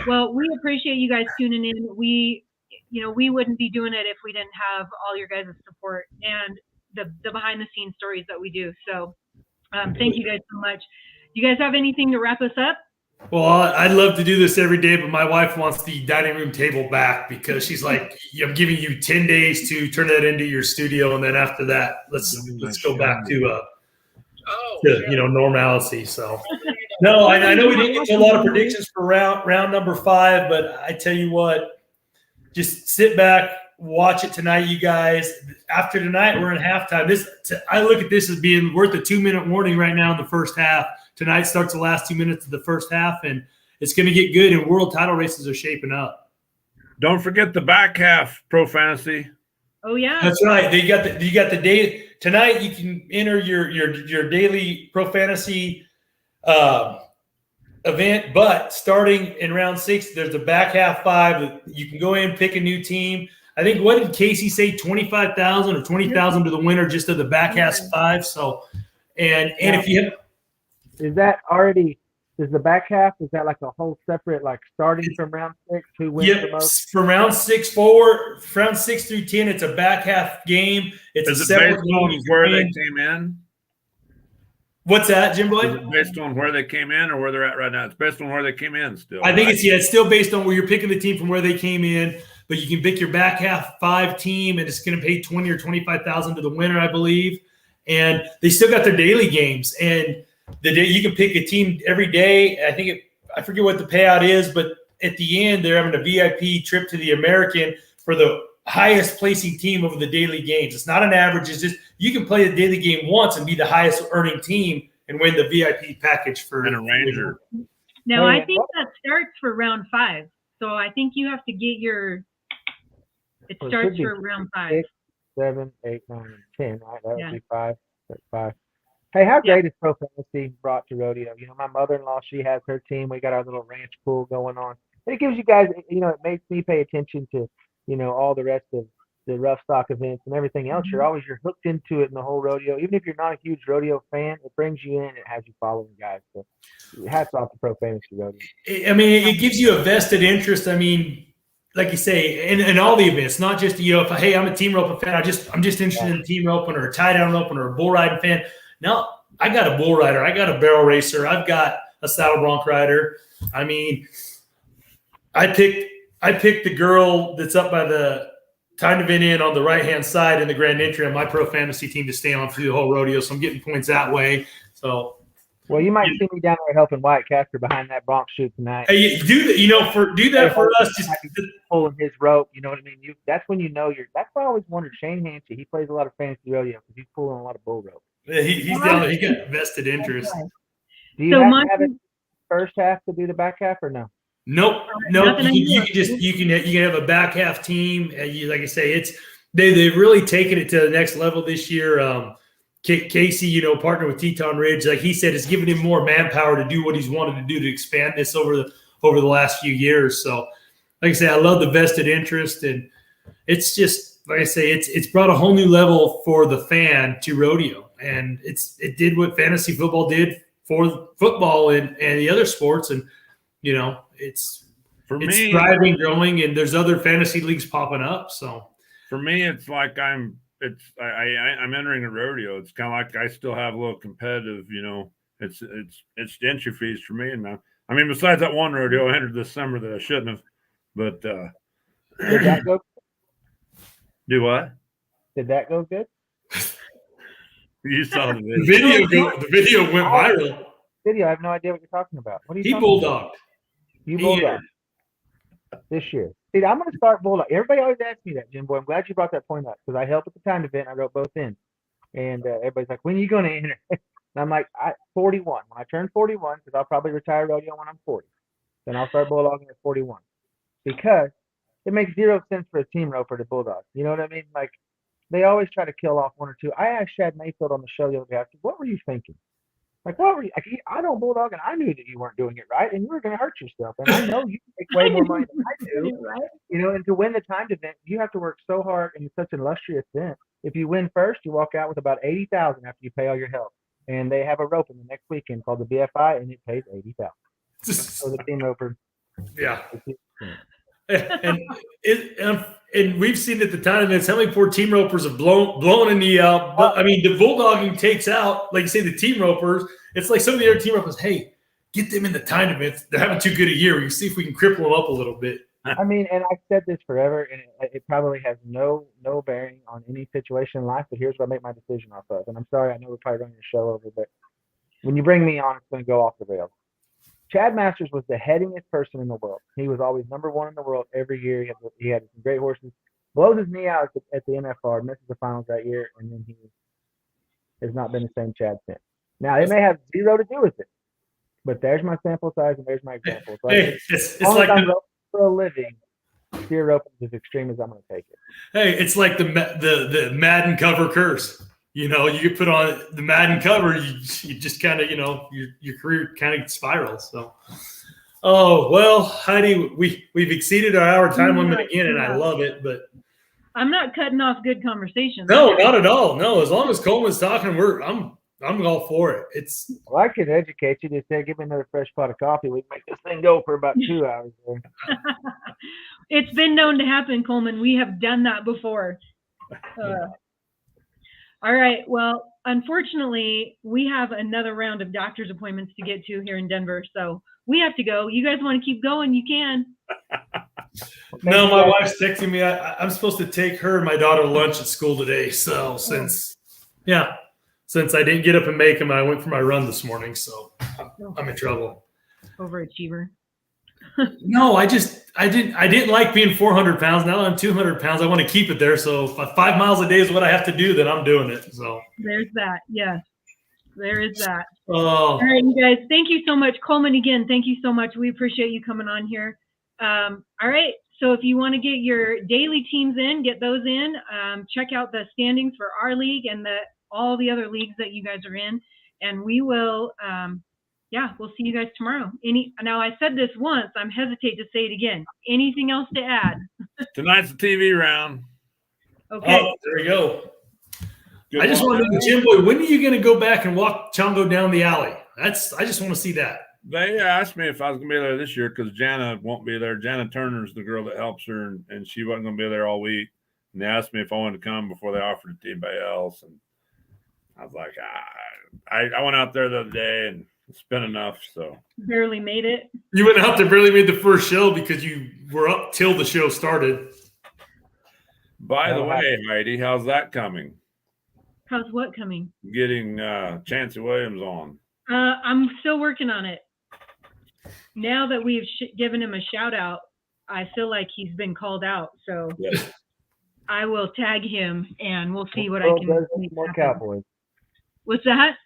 Well, we appreciate you guys tuning in. We wouldn't be doing it if we didn't have all your guys' support and the behind the scenes stories that we do. So thank you guys so much. Do you guys have anything to wrap us up? Well, I'd love to do this every day, but my wife wants the dining room table back because she's like, I'm giving you 10 days to turn that into your studio. And then after that, let's go back to normalcy. So no, I know we didn't get to a lot of predictions for round number 5, but I tell you what, just sit back, watch it tonight, you guys. After tonight, we're in halftime. I look at this as being worth a 2-minute warning right now in the first half. Tonight starts the last 2 minutes of the first half, and it's going to get good, and world title races are shaping up. Don't forget the back half, Pro Fantasy. Oh, yeah. That's right. You got the day tonight. You can enter your daily Pro Fantasy event, but starting in round 6, there's a back half 5. You can go in, pick a new team. I think, what did Casey say, 25,000 or 20,000 to the winner just of the back half 5. So, and if you have – is that already – is the back half, is that like a whole separate, like starting from round 6, who wins the most? From round 6 forward, round 6 through 10, it's a back half game. It's Is it based on where they came in? What's that, Jim Boy? Is it based on where they came in or where they're at right now? It's based on where they came in still. I think it's still based on where you're picking the team from where they came in, but you can pick your back half 5 team, and it's going to pay 20 or 25,000 to the winner, I believe. And they still got their daily games, and the day you can pick a team every day. I forget what the payout is, but at the end they're having a VIP trip to the American for the highest placing team over the daily games. It's not an average. It's just you can play the daily game once and be the highest earning team and win the VIP package for an arranger. Now I think that starts for round 5. So I think you have to get it starts for round 5. 6, 7, 8, 9, and 10, right? That would be 5. That's 5. Hey, how great is Pro Fantasy brought to rodeo? My mother-in-law, she has her team. We got our little ranch pool going on. And it gives you guys, it makes me pay attention to, all the rest of the rough stock events and everything else. You're hooked into it in the whole rodeo. Even if you're not a huge rodeo fan, it brings you in. It has you following guys. So hats off to Pro Fantasy rodeo. I mean, it gives you a vested interest. I mean, like you say, in all the events, not just, I'm a team roping fan. I'm just interested in team roping or a tie down roping or a bull riding fan. No, I got a bull rider. I got a barrel racer. I've got a saddle bronc rider. I mean, I picked the girl that's up by the time event in on the right-hand side in the grand entry on my Pro Fantasy team to stay on through the whole rodeo. So I'm getting points that way. So, well, you might see me down there helping Wyatt Casper behind that bronc chute tonight. Hey, do that for us. Just pulling his rope. You know what I mean? That's when that's why I always wondered Shane Hanchy. He plays a lot of fantasy rodeo because he's pulling a lot of bull rope. He's down there. He got vested interest. Do you have it first half to do the back half or no? Nope. You can have a back half team. Like I say, they've really taken it to the next level this year. Casey, partnered with Teton Ridge, like he said, it's given him more manpower to do what he's wanted to do to expand this over the last few years. So, like I say, I love the vested interest, and it's just like I say, it's brought a whole new level for the fan to rodeo. And it did what fantasy football did for football and the other sports. And, it's thriving, growing, and there's other fantasy leagues popping up. So for me, it's like I'm entering a rodeo. It's kind of like I still have a little competitive, it's the entry fees for me. And I mean, besides that one rodeo I entered this summer that I shouldn't have, but did that go? Do what? Did that go good? You saw the video. The video went viral. I have no idea what you're talking about. What are you talking about? You bulldogged this year. See, I'm going to start bulldog. Everybody always asks me that, Jim Boy. I'm glad you brought that point up because I helped at the time event. I wrote both in. And everybody's like, when are you going to enter? And I'm like, 41. When I turn 41, because I'll probably retire rodeo when I'm 40, then I'll start bulldogging at 41. Because it makes zero sense for a team roper to bulldog. You know what I mean? Like, they always try to kill off one or two. I asked Shad Mayfield on the show the other day, I said, what were you thinking? Like, what were you? Like, I don't bulldog, and I knew that you weren't doing it right, and you were going to hurt yourself. And I know you make way more money than I do. Right? You know, and to win the timed event, you have to work so hard, and it's such an illustrious event. If you win first, you walk out with about $80,000 after you pay all your help. And they have a rope in the next weekend called the BFI, and it pays $80,000. So the team roper. Yeah. And we've seen at the time events how many poor team ropers have blown a knee out. But I mean, the bulldogging takes out, like you say, the team ropers. It's like some of the other team ropers. Hey, get them in the timed events. They're having too good a year. We can see if we can cripple them up a little bit. I mean, and I've said this forever, and it probably has no bearing on any situation in life. But here's what I make my decision off of. And I'm sorry, I know we're probably running the show over, but when you bring me on, it's going to go off the rails. Chad Masters was the headingest person in the world. He was always number one in the world every year. He had some great horses. Blows his knee out at the NFR, misses the finals that year, and then he has not been the same Chad since. Now, it may have zero to do with it, but there's my sample size and there's my example. So hey, it's like for a living, steer roping is as extreme as I'm going to take it. Hey, it's like the Madden cover curse. You know, you put on the Madden cover, you just kind of, you know, your career kind of spirals. So, oh well, Heidi, we've exceeded our hour time limit again, and I love it. But I'm not cutting off good conversations. No, not at all. No, as long as Coleman's talking, I'm all for it. Well, I could educate you. Just say, give me another fresh pot of coffee. We can make this thing go for about 2 hours. It's been known to happen, Coleman. We have done that before. All right. Well, unfortunately, we have another round of doctor's appointments to get to here in Denver, so we have to go. You guys want to keep going? You can. No, my wife's texting me. I'm supposed to take her and my daughter to lunch at school today. So since I didn't get up and make them, I went for my run this morning. So I'm in trouble. Overachiever. No, I didn't like being 400 pounds. Now that I'm 200 pounds, I want to keep it there. So if 5 miles a day is what I have to do, then I'm doing it. So there's that. Yes, there is that. Oh. All right, you guys. Thank you so much, Coleman. Again, thank you so much. We appreciate you coming on here. All right. So if you want to get your daily teams in, get those in. Check out the standings for our league and all the other leagues that you guys are in, and we will. We'll see you guys tomorrow. Now, I said this once. I'm hesitate to say it again. Anything else to add? Tonight's the TV round. Okay. Oh, there we go. I just want to know, Jim Boy, when are you going to go back and walk Chongo down the alley? I just want to see that. They asked me if I was going to be there this year because Jana won't be there. Jana Turner's the girl that helps her, and she wasn't going to be there all week. And they asked me if I wanted to come before they offered it to anybody else. And I was like, I went out there the other day and it's been enough. So barely made it. You went out there, barely made the first show because you were up till the show started. By the way, Heidi, how's that coming? How's what coming? Getting Chancey Williams on. I'm still working on it. Now that we've given him a shout out, I feel like he's been called out. So yes. I will tag him and we'll see what I can make more happen. Cowboys. What's that?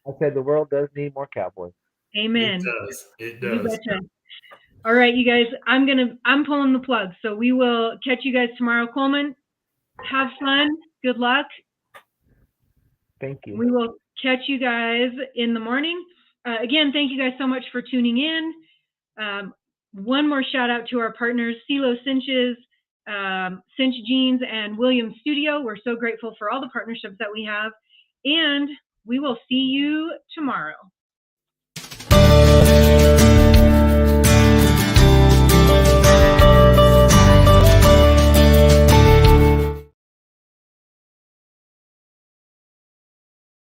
I said the world does need more Cowboys. Amen. It does. All right, you guys, I'm pulling the plug. So we will catch you guys tomorrow. Coleman, have fun. Good luck. Thank you. We will catch you guys in the morning. Again, thank you guys so much for tuning in. One more shout out to our partners, CeeLo Cinches, Cinch Jeans, and Williams Studio. We're so grateful for all the partnerships that we have. And we will see you tomorrow.